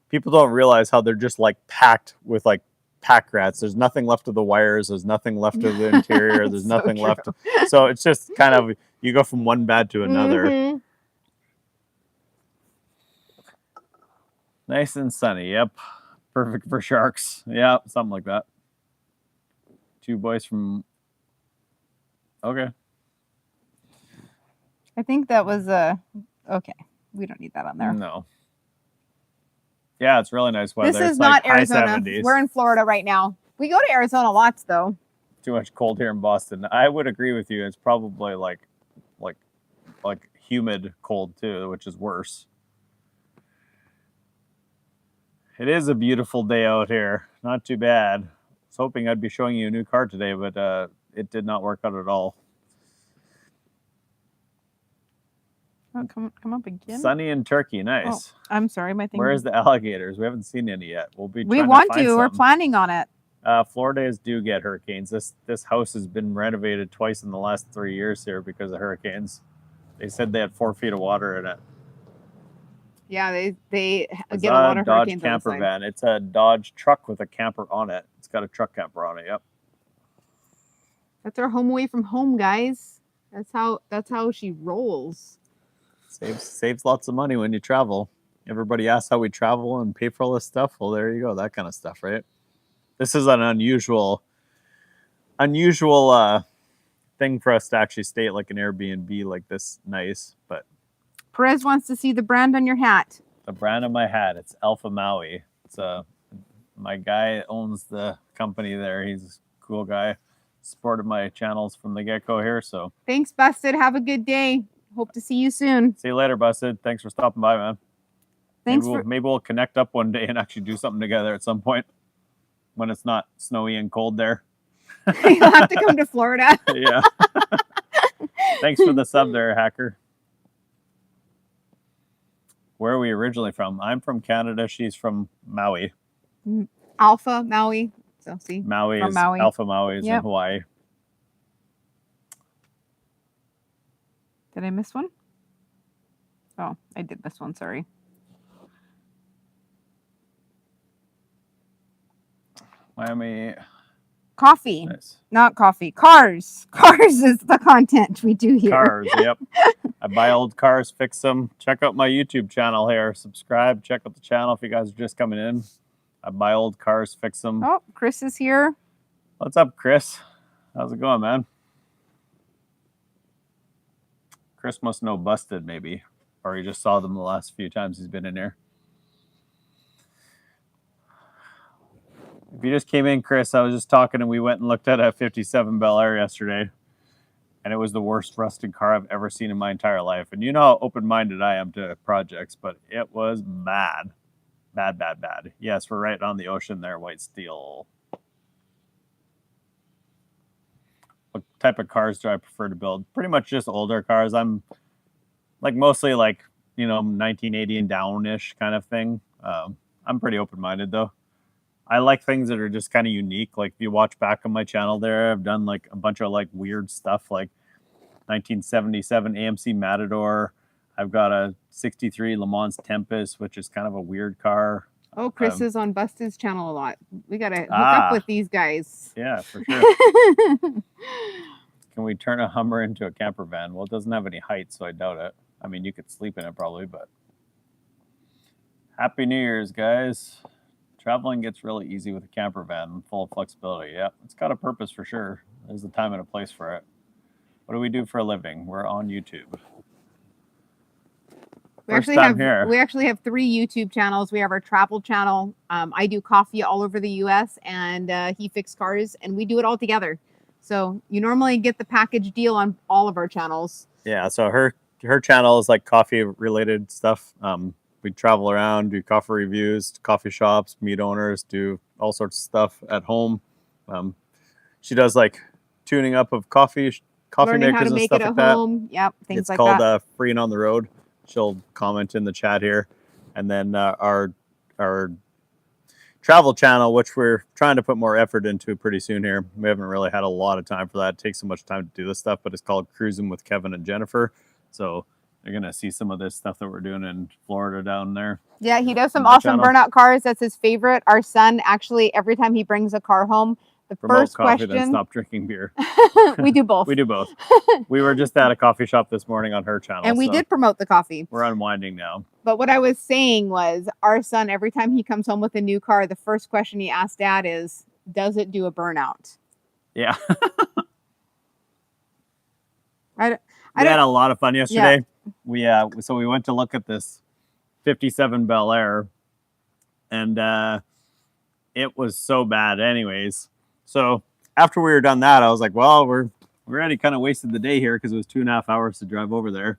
people don't realize how they're just like packed with like pack rats. There's nothing left of the wires. There's nothing left of the interior. There's nothing left. So it's just kind of, you go from one bad to another. Mm-hmm. Nice and sunny. Yep. Perfect for sharks. Yeah, something like that. Two boys from... Okay. I think that was okay. We don't need that on there. No. Yeah, it's really nice weather. This is it's not like Arizona. high 70s. We're in Florida right now. We go to Arizona lots, though. Too much cold here in Boston. I would agree with you. It's probably like humid cold too, which is worse. It is a beautiful day out here. Not too bad. I was hoping I'd be showing you a new car today, but it did not work out at all. Oh, come up again. Sunny in Turkey, nice. Oh, I'm sorry, my thing. Where's the alligators? We haven't seen any yet. We want to. We're planning on it. Floridas do get hurricanes. This house has been renovated twice in the last 3 years here because of hurricanes. They said they had 4 feet of water in it. Yeah, they get a lot of hurricanes. Dodge camper van. It's a Dodge truck with a camper on it. It's got a truck camper on it. Yep. That's our home away from home, guys. That's how she rolls. Saves lots of money when you travel. Everybody asks how we travel and pay for all this stuff. Well, there you go. That kind of stuff, right? This is an unusual thing for us to actually stay at like an Airbnb like this nice, but Perez wants to see the brand on your hat. The brand of my hat, it's Alpha Maui. It's my guy owns the company there. He's a cool guy. Supported my channels from the get-go here, so. Thanks, Busted. Have a good day. Hope to see you soon. See you later, Busted. Thanks for stopping by, man. Maybe we'll connect up one day and actually do something together at some point when it's not snowy and cold there. You'll have to come to Florida. Yeah. Thanks for the sub there, hacker. Where are we originally from? I'm from Canada. She's from Maui. Alpha Maui. So see, Maui is Maui. Alpha Maui is in Hawaii. Did I miss one? Oh, I did miss one. Sorry. Miami. Coffee. Nice. Not coffee. Cars. Cars is the content we do here. Cars, yep. I buy old cars, fix them. Check out my YouTube channel here. Subscribe. Check out the channel if you guys are just coming in. I buy old cars, fix them. Oh, Chris is here. What's up, Chris? How's it going, man? Chris must know Busted, maybe. Or he just saw them the last few times he's been in here. If you just came in, Chris, I was just talking and we went and looked at a 57 Bel Air yesterday. And it was the worst rusted car I've ever seen in my entire life. And you know how open-minded I am to projects, but it was bad. Bad, bad, bad. Yes, we're right on the ocean there, white steel. What type of cars do I prefer to build? Pretty much just older cars. I'm like mostly like, 1980 and down-ish kind of thing. I'm pretty open-minded though. I like things that are just kind of unique. Like if you watch back on my channel there, I've done like a bunch of like weird stuff like 1977 AMC Matador. I've got a 63 Le Mans Tempest, which is kind of a weird car. Oh, Chris is on Busted channel a lot. We got to hook up with these guys. Yeah, for sure. Can we turn a Hummer into a camper van? Well, it doesn't have any height, so I doubt it. I mean, you could sleep in it probably, but... Happy New Year's, guys. Traveling gets really easy with a camper van, full of flexibility. Yeah, it's got a purpose for sure. There's a time and a place for it. What do we do for a living? We're on YouTube. We actually have 3 YouTube channels. We have our travel channel. I do coffee all over the U.S. and he fixes cars, and we do it all together. So you normally get the package deal on all of our channels. Yeah, so her channel is like coffee related stuff. We travel around, do coffee reviews, coffee shops, meet owners, do all sorts of stuff at home. She does like tuning up of coffee Learning makers how to and make stuff it like at home. Yep, it's called Free and on the Road. She'll comment in the chat here. And then our travel channel, which we're trying to put more effort into pretty soon here. We haven't really had a lot of time for that. It takes so much time to do this stuff, but it's called Cruising with Kevin and Jennifer. So you're going to see some of this stuff that we're doing in Florida down there. Yeah, he does some awesome burnout cars. That's his favorite. Our son, actually, every time he brings a car home, the first question... Then stop drinking beer. We do both. We do both. We were just at a coffee shop this morning on her channel. And we did promote the coffee. We're unwinding now. But what I was saying was, our son, every time he comes home with a new car, the first question he asks Dad is, does it do a burnout? Yeah. We had a lot of fun yesterday. Yeah. So we went to look at this 57 Bel Air, and it was so bad anyways. So after we were done that, I was like, well, we're already kind of wasted the day here because it was 2.5 hours to drive over there.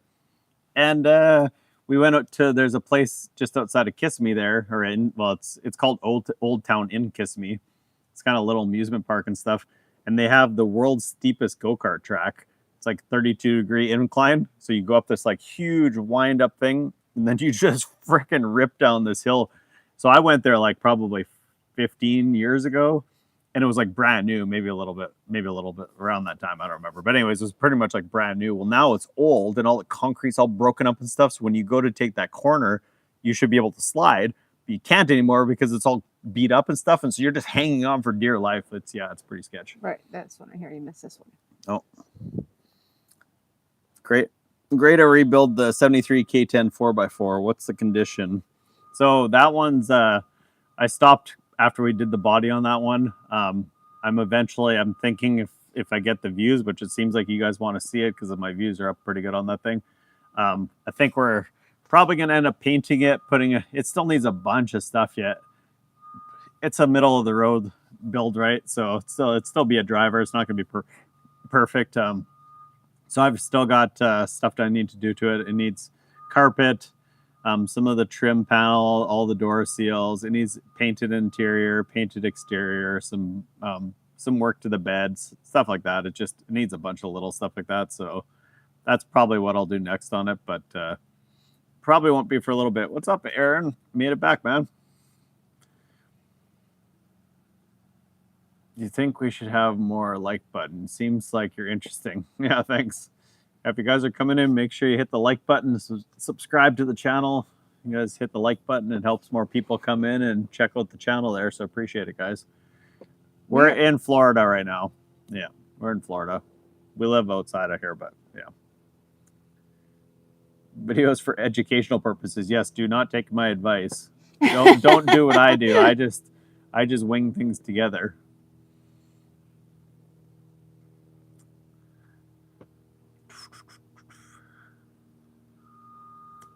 And we went out to, there's a place just outside of Kissimmee there, or it's called Old Town in Kissimmee. It's kind of a little amusement park and stuff. And they have the world's steepest go-kart track. It's like 32-degree incline. So you go up this like huge wind up thing, and then you just freaking rip down this hill. So I went there like probably 15 years ago, and it was like brand new, maybe a little bit around that time. I don't remember. But anyways, it was pretty much like brand new. Well, now it's old and all the concrete's all broken up and stuff. So when you go to take that corner, you should be able to slide, but you can't anymore because it's all beat up and stuff. And so you're just hanging on for dear life. It's pretty sketchy. Right. That's when I hear you miss this one. Oh, great to rebuild the 73 K10 4x4. What's the condition? So that one's, I stopped after we did the body on that one. I'm thinking if I get the views, which it seems like you guys want to see it because my views are up pretty good on that thing. I think we're probably going to end up painting it, it still needs a bunch of stuff yet. It's a middle of the road build, right? So it'd still be a driver. It's not going to be perfect. So I've still got stuff that I need to do to it. It needs carpet, some of the trim panel, all the door seals. It needs painted interior, painted exterior, some work to the beds, stuff like that. It needs a bunch of little stuff like that. So that's probably what I'll do next on it, but probably won't be for a little bit. What's up, Aaron? Made it back, man. Do you think we should have more like button? Seems like you're interesting. Yeah, thanks. If you guys are coming in, make sure you hit the like button, subscribe to the channel. You guys hit the like button. It helps more people come in and check out the channel there. So appreciate it, guys. We're in Florida right now. Yeah, we're in Florida. We live outside of here, but yeah. Videos for educational purposes. Yes, do not take my advice. Don't do what I do. I just wing things together.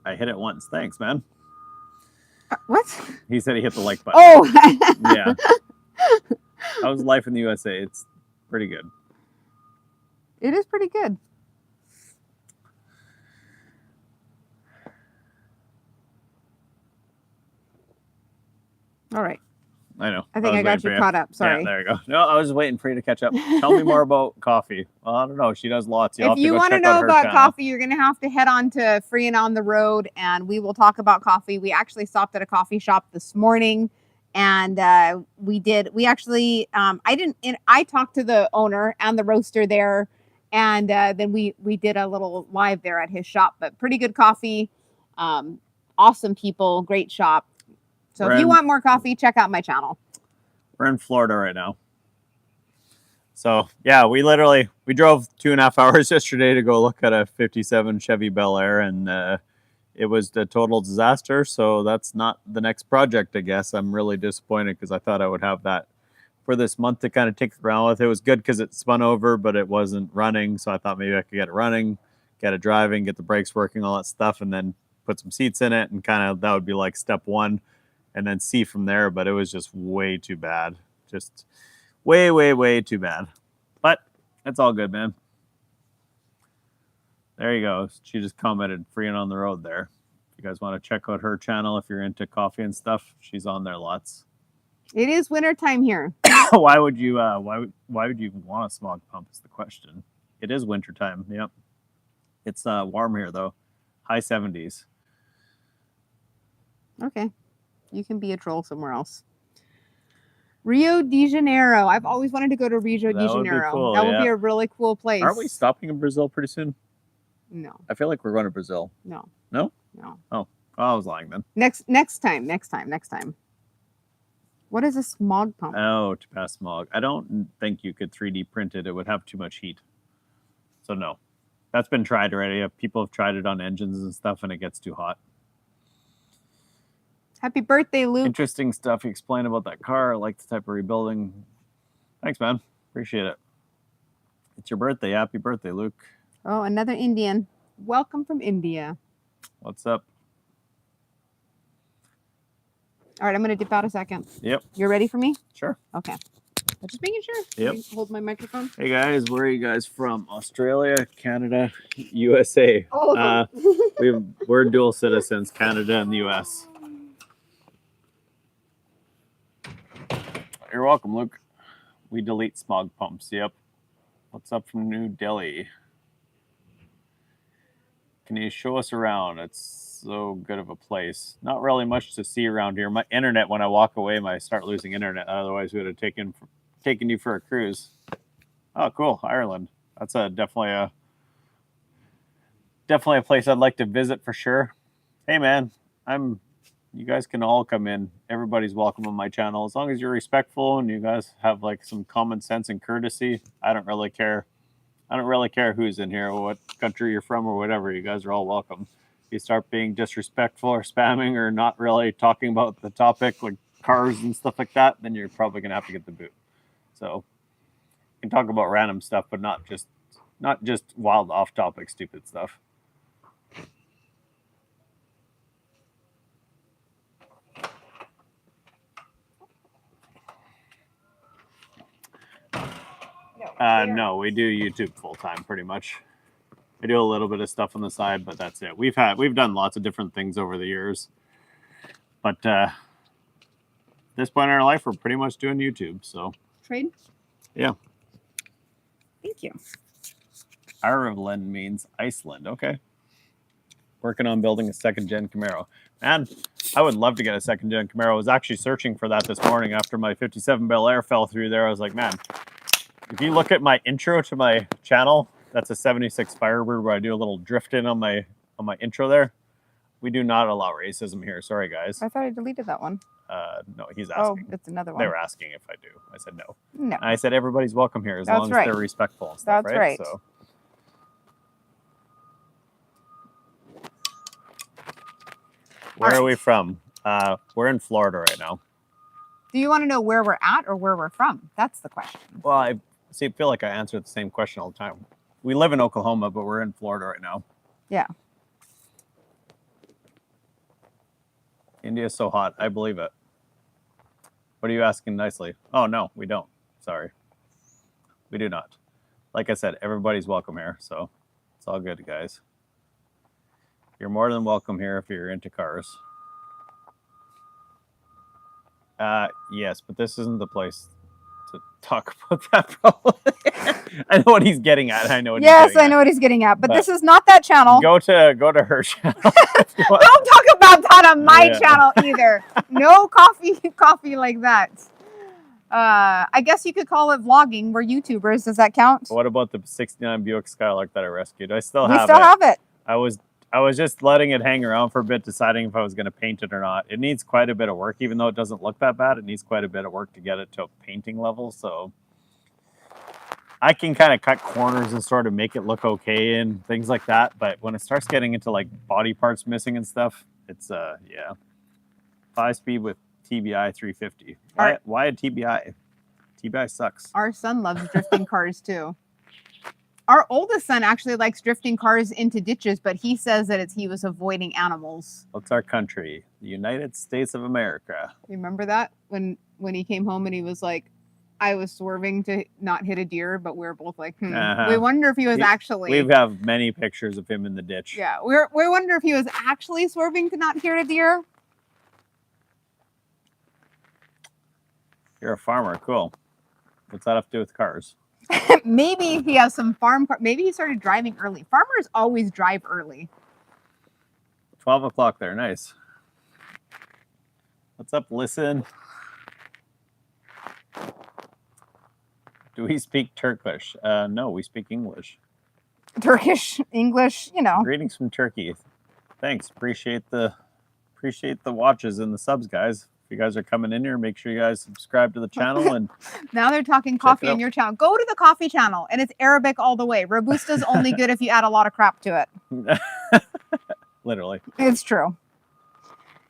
I hit it once. Thanks, man. What? He said he hit the like button. Oh! Yeah. How's life in the USA? It's pretty good. It is pretty good. All right. I know. I think I got you caught up. Sorry. Yeah, there you go. No, I was waiting for you to catch up. Tell me more about coffee. Well, I don't know. She does lots. If you want to know about coffee, you're going to have to head on to Free and On the Road, and we will talk about coffee. We actually stopped at a coffee shop this morning, and I talked to the owner and the roaster there, and then we did a little live there at his shop. But pretty good coffee, awesome people, great shop. So if you want more coffee, check out my channel. We're in Florida right now. So yeah, we drove 2.5 hours yesterday to go look at a 57 Chevy Bel Air, and it was a total disaster. So that's not the next project, I guess. I'm really disappointed because I thought I would have that for this month to kind of tinker around with. It was good because it spun over, but it wasn't running. So I thought maybe I could get it running, get it driving, get the brakes working, all that stuff, and then put some seats in it, and kind of that would be like step one, and then see from there. But it was just way too bad. Just way, way, way too bad. But it's all good, man. There you go. She just commented Free and On the Road there. If you guys want to check out her channel, if you're into coffee and stuff, she's on there lots. It is wintertime here. Why would you want a smog pump is the question. It is wintertime. Yep. It's warm here though. High 70s. Okay. You can be a troll somewhere else. Rio de Janeiro. I've always wanted to go to Rio de Janeiro. Cool, that would be a really cool place. Aren't we stopping in Brazil pretty soon? No. I feel like we're going to Brazil. No. No? No. Oh, I was lying then. Next time. What is a smog pump? Oh, to pass smog. I don't think you could 3D print it. It would have too much heat. So no. That's been tried already. People have tried it on engines and stuff, and it gets too hot. Happy birthday, Luke. Interesting stuff you explained about that car. I like the type of rebuilding. Thanks, man. Appreciate it. It's your birthday. Happy birthday, Luke. Oh, another Indian. Welcome from India. What's up? All right, I'm going to dip out a second. Yep. You're ready for me? Sure. Okay. I'm just making sure. Yep. Hold my microphone. Hey, guys. Where are you guys from? Australia, Canada, USA. Oh. We're dual citizens, Canada and the US. You're welcome, Luke. We delete smog pumps. Yep. What's up from New Delhi? Can you show us around? It's so good of a place. Not really much to see around here. My internet, when I walk away, I start losing internet. Otherwise, we would have taken you for a cruise. Oh, cool. Ireland. That's definitely a place I'd like to visit for sure. Hey, man. You guys can all come in. Everybody's welcome on my channel. As long as you're respectful and you guys have like some common sense and courtesy, I don't really care. I don't really care who's in here or what country you're from or whatever. You guys are all welcome. If you start being disrespectful or spamming or not really talking about the topic, like cars and stuff like that, then you're probably going to have to get the boot. So you can talk about random stuff, but not just wild off-topic stupid stuff. No, we do YouTube full time pretty much. I do a little bit of stuff on the side, but that's it. We've done lots of different things over the years. But at this point in our life, we're pretty much doing YouTube. So trade? Yeah. Thank you. Ireland means Iceland. Okay. Working on building a second-gen Camaro. Man, I would love to get a second-gen Camaro. I was actually searching for that this morning after my 57 Bel Air fell through there. I was like, man, if you look at my intro to my channel, that's a 76 Firebird where I do a little drift in on my intro there. We do not allow racism here. Sorry, guys. I thought I deleted that one. No, he's asking. Oh, it's another one. They were asking if I do. I said no. No. And I said everybody's welcome here as long as they're respectful and stuff, That's right. So. Where are we from? We're in Florida right now. Do you want to know where we're at or where we're from? That's the question. Well, I feel like I answer the same question all the time. We live in Oklahoma, but we're in Florida right now. Yeah. India's so hot. I believe it. What are you asking nicely? Oh, no, we don't. Sorry. We do not. Like I said, everybody's welcome here, so it's all good, guys. You're more than welcome here if you're into cars. Yes, but this isn't the place to talk about that. Probably. I know what he's getting at. I know what Yes, he's getting I know what he's getting at. But But this is not that channel. Go to her channel. Don't talk about that on my channel either. No coffee like that. I guess you could call it vlogging. We're YouTubers. Does that count? What about the '69 Buick Skylark that I rescued? We still have it. I was just letting it hang around for a bit, deciding if I was going to paint it or not. It needs quite a bit of work, even though it doesn't look that bad. It needs quite a bit of work to get it to a painting level. So I can kind of cut corners and sort of make it look okay and things like that. But when it starts getting into like body parts missing and stuff, it's 5-speed with TBI 350. Why a TBI? TBI sucks. Our son loves drifting cars too. Our oldest son actually likes drifting cars into ditches, but he says that he was avoiding animals. What's our country? The United States of America. Remember that when he came home and he was like, I was swerving to not hit a deer, but we were both like, We wonder if he was actually. We have many pictures of him in the ditch. Yeah, we wonder if he was actually swerving to not hit a deer. You're a farmer, cool. What's that have to do with cars? Maybe he has some farm. Maybe he started driving early. Farmers always drive early. 12 o'clock there, nice. What's up, listen? Do we speak Turkish? No, we speak English. Turkish, English, you know. Greetings from Turkey. Thanks. Appreciate the watches and the subs, guys. If you guys are coming in here, make sure you guys subscribe to the channel. And now they're talking coffee on your channel. Go to the coffee channel, and it's Arabic all the way. Robusta's only good if you add a lot of crap to it. Literally. It's true.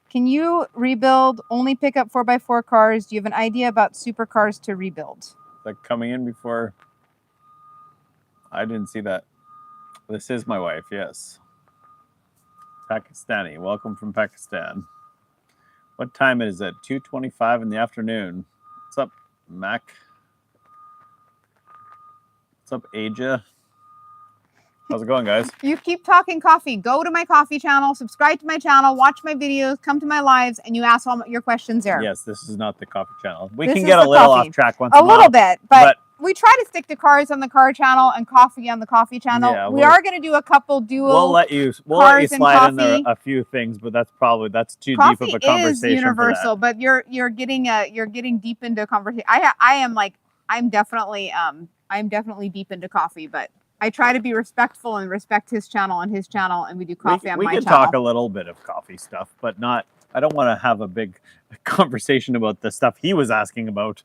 Can you rebuild only pick up 4x4 cars? Do you have an idea about supercars to rebuild? Like coming in before. I didn't see that. This is my wife, yes. Pakistani. Welcome from Pakistan. What time is it? 2:25 in the afternoon. What's up, Mac? What's up, Aja? How's it going, guys? You keep talking coffee. Go to my coffee channel, subscribe to my channel, watch my videos, come to my lives, and you ask all your questions there. Yes, this is not the coffee channel. We can get a little off track once a little bit, but we try to stick to cars on the car channel and coffee on the coffee channel. Yeah, we are going to do a couple dual. We'll let you slide in there a few things, but that's too deep of a conversation. Coffee is universal, but you're getting deep into conversation. I'm definitely deep into coffee, but I try to be respectful and respect his channel and we do coffee on my channel. We can talk a little bit of coffee stuff, but not. I don't want to have a big conversation about the stuff he was asking about.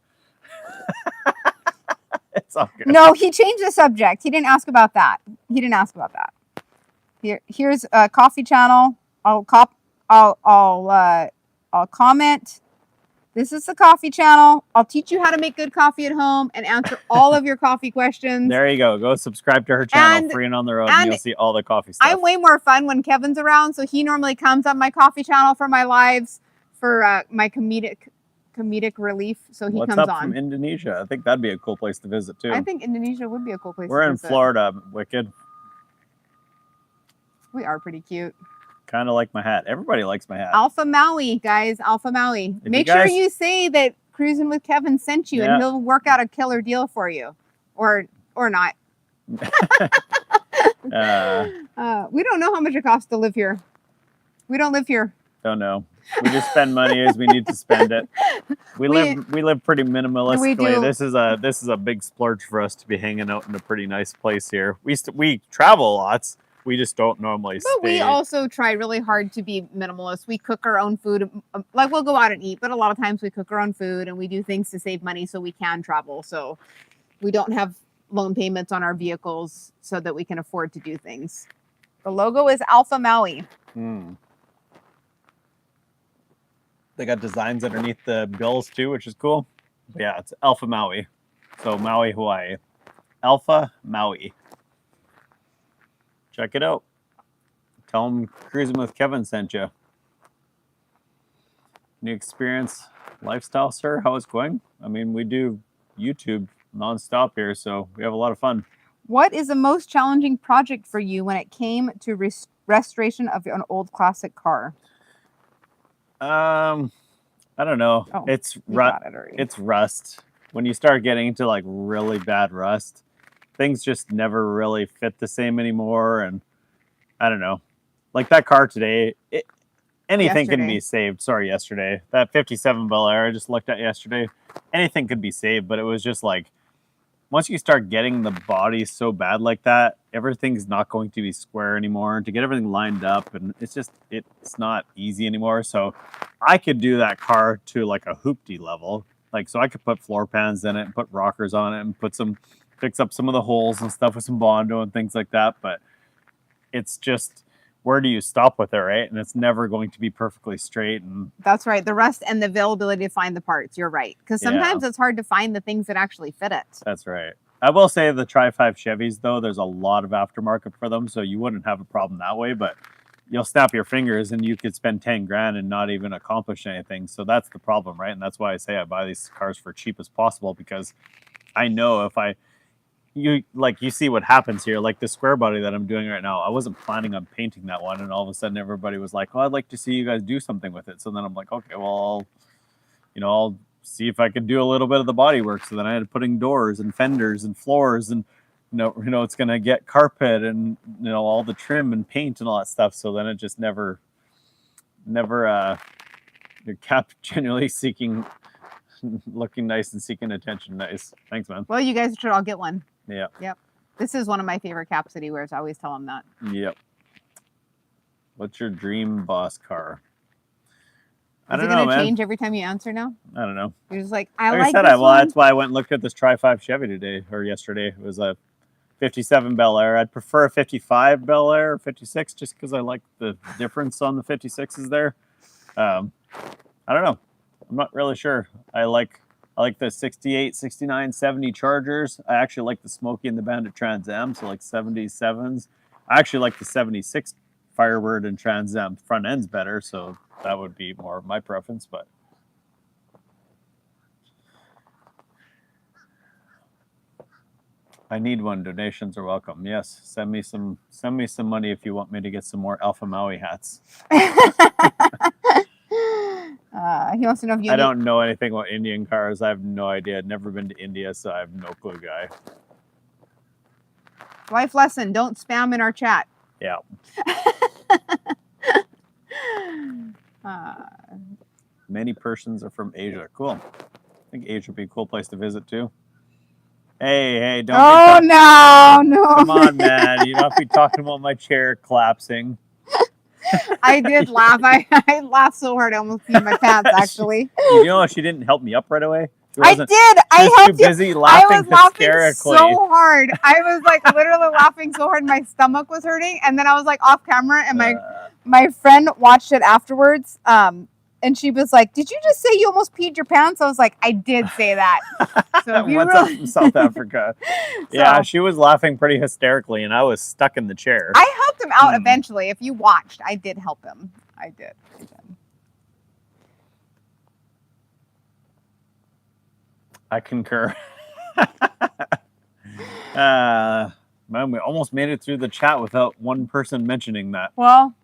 It's all good. No, he changed the subject. He didn't ask about that. Here's a coffee channel. I'll comment. This is the coffee channel. I'll teach you how to make good coffee at home and answer all of your coffee questions. There you go. Go subscribe to her channel, free and on the road, and you'll see all the coffee stuff. I'm way more fun when Kevin's around, so he normally comes on my coffee channel for my lives, for my comedic relief. So he comes on. What's up from Indonesia? I think that'd be a cool place to visit too. I think Indonesia would be a cool place to visit. We're in Florida, Wicked. We are pretty cute. Kind of like my hat. Everybody likes my hat. Alpha Maui, guys. Alpha Maui. Make sure you say that Cruising with Kevin sent you, and he'll work out a killer deal for you, or not. We don't know how much it costs to live here. We don't live here. Don't know. We just spend money as we need to spend it. We live pretty minimalistically. This is a big splurge for us to be hanging out in a pretty nice place here. We travel lots. We just don't normally stay. But we also try really hard to be minimalist. We cook our own food. Like, we'll go out and eat, but a lot of times we cook our own food and we do things to save money so we can travel. So we don't have loan payments on our vehicles so that we can afford to do things. The logo is Alpha Maui. They got designs underneath the bills too, which is cool. But yeah, it's Alpha Maui. So Maui, Hawaii. Alpha Maui. Check it out. Tell them Cruising with Kevin sent you. New experience lifestyle, sir? How it's going? I mean, we do YouTube nonstop here, so we have a lot of fun. What is the most challenging project for you when it came to restoration of an old classic car? I don't know. Oh, It's you got it already. it's rust. When you start getting into like really bad rust, things just never really fit the same anymore. And I don't know. Like that car today, anything can be saved. Sorry, yesterday. That 57 Bel Air I just looked at yesterday, anything could be saved, but it was just like once you start getting the body so bad like that, everything's not going to be square anymore. To get everything lined up, and it's not easy anymore. So I could do that car to like a hoopty level. Like so I could put floor pans in it and put rockers on it and fix up some of the holes and stuff with some Bondo and things like that. But it's just where do you stop with it, right? And it's never going to be perfectly straight. And that's right. The rust and the availability to find the parts. You're right. Because sometimes it's hard to find the things that actually fit it. That's right. I will say the Tri-5 Chevys, though, there's a lot of aftermarket for them, so you wouldn't have a problem that way. But you'll snap your fingers and you could spend 10 grand and not even accomplish anything. So that's the problem, right? And that's why I say I buy these cars for cheap as possible, because I know if you see what happens here, like the square body that I'm doing right now. I wasn't planning on painting that one, and all of a sudden everybody was like, "Oh, I'd like to see you guys do something with it." So then I'm like, "Okay, well, I'll see if I could do a little bit of the body work." So then I had to putting doors and fenders and floors, and it's gonna get carpet and all the trim and paint and all that stuff. So then it just never kept genuinely seeking, looking nice and seeking attention. Nice, thanks, man. Well, you guys should all get one. Yeah. Yep. This is one of my favorite caps that he wears. I always tell him that. Yep. What's your dream boss car? Is it going to change every time you answer now? I don't know. You're just like, I said, that's why I went and looked at this Tri-5 Chevy today or yesterday. It was a 57 Bel Air. I'd prefer a 55 Bel Air or 56 just because I like the difference on the 56s there. I don't know. I'm not really sure. I like the 68, 69, 70 Chargers. I actually like the Smokey and the Bandit Trans Am, so like 77s. I actually like the 76 Firebird and Trans Am. Front end's better, so that would be more of my preference. But I need one. Donations are welcome. Yes, send me some money if you want me to get some more Alpha Maui hats. He wants to know if you. I don't know anything about Indian cars. I have no idea. I've never been to India, so I have no clue, guy. Life lesson: don't spam in our chat. Yeah. Many persons are from Asia. Cool. I think Asia would be a cool place to visit too. Hey, don't. Oh no! Come on, man. You don't be talking about my chair collapsing. I did laugh. I laughed so hard I almost peed my pants. Actually, she didn't help me up right away. I did. I helped you. Busy laughing I was hysterically. Laughing so hard. I was like literally laughing so hard my stomach was hurting, and then I was like off camera, and my friend watched it afterwards. And she was like, "Did you just say you almost peed your pants?" I was like, "I did say that." So what's up from South Africa? Yeah, she was laughing pretty hysterically, and I was stuck in the chair. I helped him out eventually. If you watched, I did help him. I did. I concur. Man, we almost made it through the chat without one person mentioning that. Well.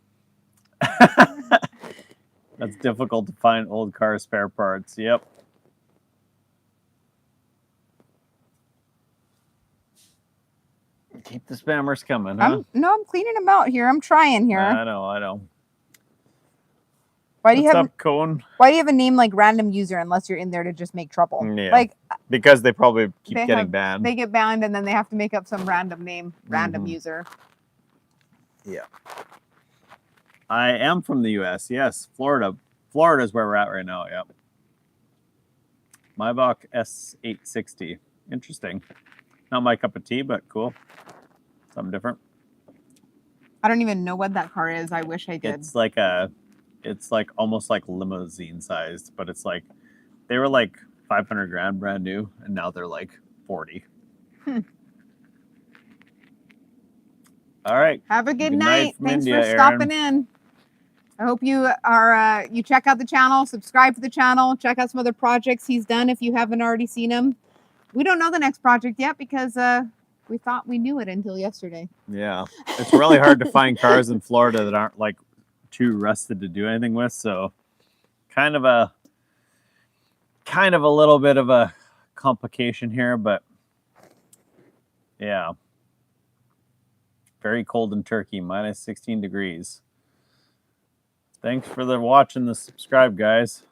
That's difficult to find old car spare parts. Yep. Keep the spammers coming, huh? I'm cleaning them out here. I'm trying here. I know. Why do you have a name like random user unless you're in there to just make trouble? Yeah. Like because they probably keep getting banned. They get banned and then they have to make up some random name, random user. Yeah. I am from the U.S. Yes, Florida. Florida is where we're at right now. Yep. Maybach S860. Interesting. Not my cup of tea, but cool. Something different. I don't even know what that car is. I wish I did. It's like almost like limousine sized, but it's like they were like 500 grand brand new, and now they're like 40. All right. Have a good night. Thanks for stopping in. I hope you are you check out the channel, subscribe to the channel, check out some other projects he's done if you haven't already seen them. We don't know the next project yet because we thought we knew it until yesterday. Yeah. It's really hard to find cars in Florida that aren't like too rusted to do anything with, so kind of a kind of a little bit of a complication here, but yeah. Very cold in Turkey, minus 16 degrees. Thanks for the watch and the subscribe, guys.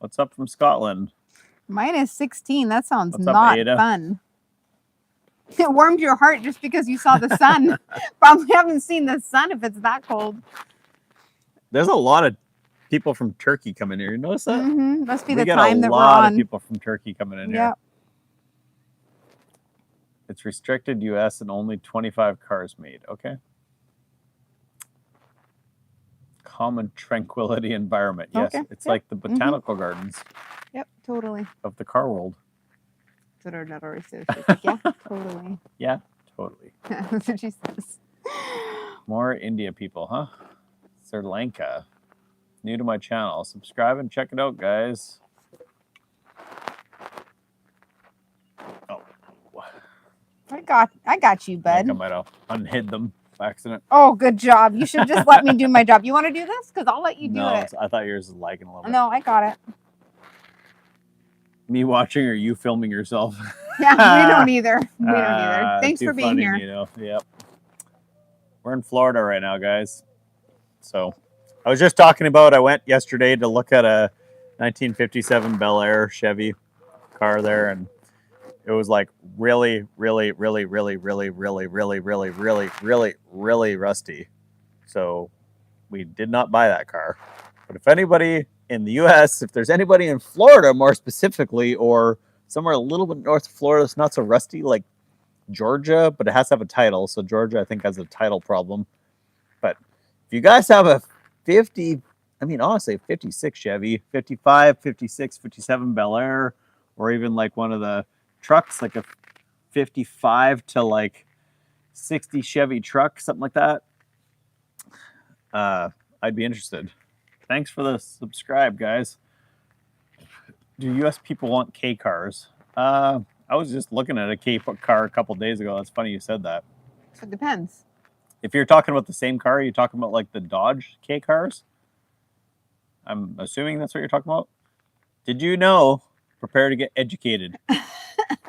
What's up from Scotland? Minus 16. That sounds What's up, not Ada? fun. It warmed your heart just because you saw the sun. Probably haven't seen the sun if it's that cold. There's a lot of people from Turkey coming here. You notice that? Must be the time that we're on. We got a lot of people from Turkey coming in here. It's restricted U.S. and only 25 cars made. Okay. Common tranquility environment. Yes, okay. It's like the botanical gardens. Yep, totally. Of the car world. That's what our daughter says. Like, yeah, totally. Yeah, totally. That's what she says. More India people, huh? Sri Lanka. New to my channel. Subscribe and check it out, guys. Oh. I got you, bud. I think I might have unhid them by accident. Oh, good job. You should just let me do my job. You want to do this? Because I'll let you do it. I thought yours was lagging a little bit. No, I got it. Me watching or you filming yourself? Yeah, we don't either. We don't either. Thanks for being here. Nino. Yep. We're in Florida right now, guys. So I was just talking about, I went yesterday to look at a 1957 Bel Air Chevy car there, and it was like really, really, really, really, really, really, really, really, really, really, really rusty. So we did not buy that car. But if anybody in the US, if there's anybody in Florida more specifically, or somewhere a little bit north of Florida that's not so rusty, like Georgia, but it has to have a title. So Georgia, I think, has a title problem. But if you guys have a 50, I mean, honestly, 56 Chevy, 55, 56, 57 Bel Air, or even like one of the trucks, like a 55 to like 60 Chevy truck, something like that, I'd be interested. Thanks for the subscribe, guys. Do US people want K cars? I was just looking at a K car a couple days ago. That's funny you said that. It depends. If you're talking about the same car, you're talking about like the Dodge K cars? I'm assuming that's what you're talking about. Did you know, prepare to get educated.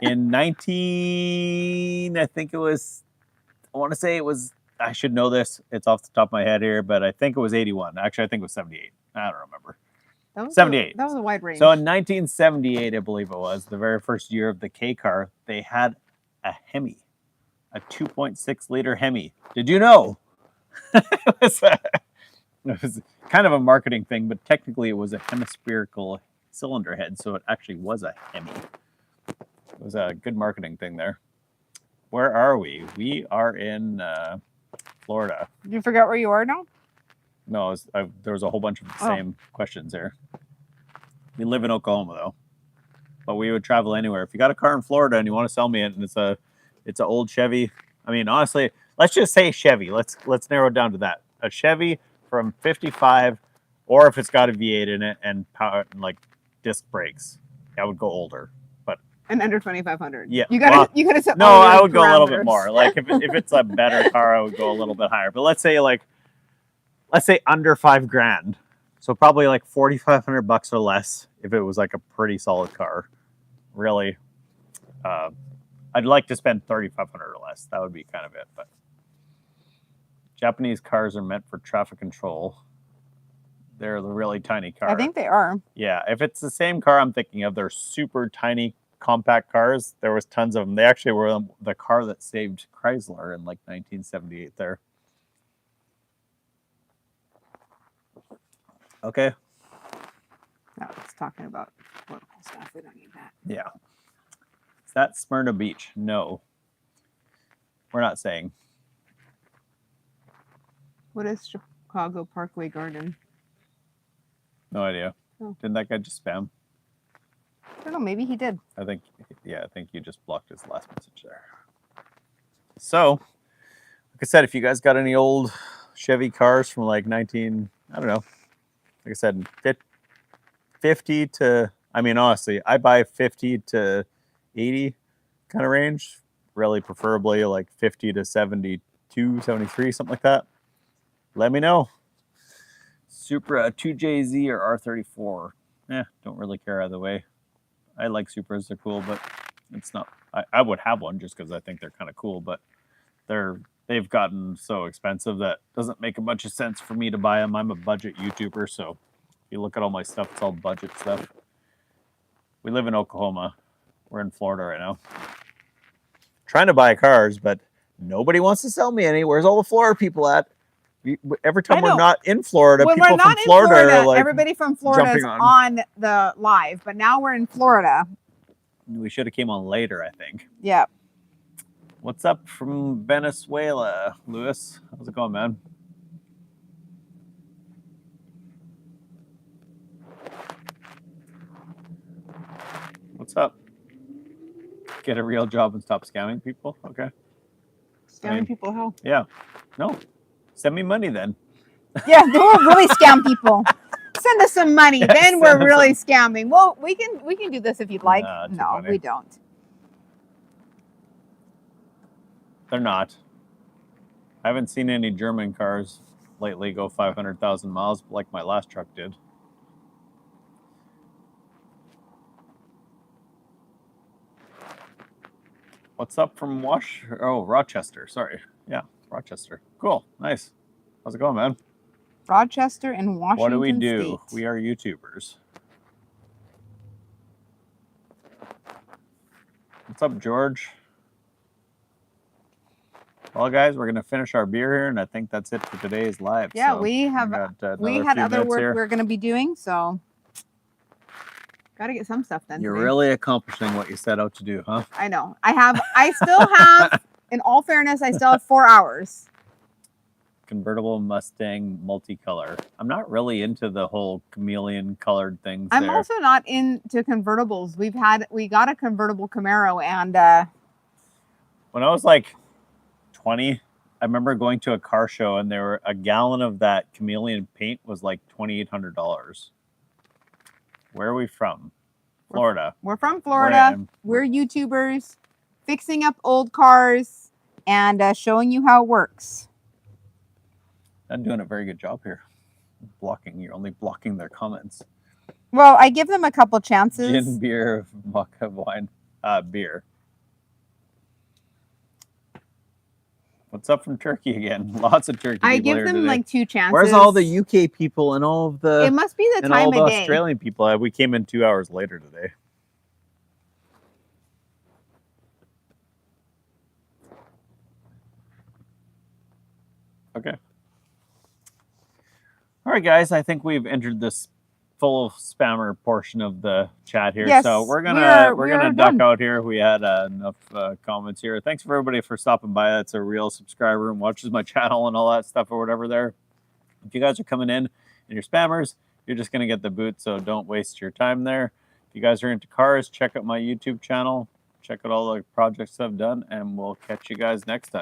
In I think it was, I want to say it was, I should know this. It's off the top of my head here, but I think it was 81. Actually, I think it was 78. I don't remember. 78. That was a wide range. So in 1978, I believe it was, the very first year of the K car, they had a Hemi, a 2.6 liter Hemi. Did you know? It was kind of a marketing thing, but technically it was a hemispherical cylinder head, so it actually was a Hemi. It was a good marketing thing there. Where are we? We are in Florida. Did you forget where you are now? No, there was a whole bunch of the same questions here. We live in Oklahoma, though. But we would travel anywhere. If you got a car in Florida and you want to sell me it, and it's an old Chevy. I mean, honestly, let's just say Chevy. Let's narrow it down to that. A Chevy from 55, or if it's got a V8 in it and power, like disc brakes, I would go older. And under 2,500. Yeah. You gotta set. No, I would go a little bit more. Like if it's a better car, I would go a little bit higher. But let's say under $5,000. So probably like $4,500 or less if it was like a pretty solid car. Really. I'd like to spend $3,500 or less. That would be kind of it. But Japanese cars are meant for traffic control. They're the really tiny car. I think they are. Yeah. If it's the same car I'm thinking of, they're super tiny compact cars. There was tons of them. They actually were the car that saved Chrysler in like 1978 there. Okay. No, it's talking about political stuff. We don't need that. Yeah. Is that Smyrna Beach? No. We're not saying. What is Chicago Parkway Garden? No idea. Oh. Didn't that guy just spam? I don't know. Maybe he did. I think you just blocked his last message there. So, like I said, if you guys got any old Chevy cars from like I don't know, like I said, 50 to, I mean, honestly, I buy 50 to 80 kind of range, really preferably like 50 to 72, 73, something like that. Let me know. Supra 2JZ or R34. don't really care either way. I like Supras, they're cool, but it's not. I would have one just because I think they're kind of cool, but they've gotten so expensive that doesn't make a bunch of sense for me to buy them. I'm a budget YouTuber, so if you look at all my stuff, it's all budget stuff. We live in Oklahoma. We're in Florida right now. Trying to buy cars, but nobody wants to sell me any. Where's all the Florida people at? Every time we're not in Florida, when people we're not from Florida are like everybody from Florida is on the live, but now we're in Florida. We should have came on later, I think. Yeah. What's up from Venezuela, Lewis? How's it going, man? What's up? Get a real job and stop scamming people? Okay. Scamming people how? Yeah. No. Send me money then. Yeah, we'll really scam people. Send us some money, then we're really scamming. Well, we can do this if you'd like. No, we don't. They're not. I haven't seen any German cars lately go 500,000 miles like my last truck did. What's up from Rochester? Sorry. Yeah, Rochester. Cool. Nice. How's it going, man? Rochester and Washington What do we do? State. We are YouTubers. What's up, George? Well, guys, we're going to finish our beer here, and I think that's it for today's live. Yeah, so we had other work we're going to be doing, so got to get some stuff done. You're today. really accomplishing what you set out to do, huh? I know. I still have, in all fairness, I still have 4 hours. Convertible Mustang multicolor. I'm not really into the whole chameleon colored things. I'm also not into convertibles. We got a convertible Camaro, and when I was like 20, I remember going to a car show, and there were a gallon of that chameleon paint was like $2,800. Where are we from? Florida. We're from Florida. We're YouTubers fixing up old cars and showing you how it works. I'm doing a very good job here. You're only blocking their comments. Well, I give them a couple chances. Gin, beer, vodka, wine, beer. What's up from Turkey again? Lots of Turkey people I give them today. like 2 chances. Where's all the UK people and all of the... It must be the time of day. And all the Australian people. We came in 2 hours later today. Okay. All right, guys. I think we've entered this full spammer portion of the chat here. Yes, so we're gonna duck out here. We had enough comments here. Thanks for everybody for stopping by. That's a real subscriber and watches my channel and all that stuff or whatever there. If you guys are coming in and you're spammers, you're just gonna get the boot, so don't waste your time there. If you guys are into cars, check out my YouTube channel. Check out all the projects I've done, and we'll catch you guys next time.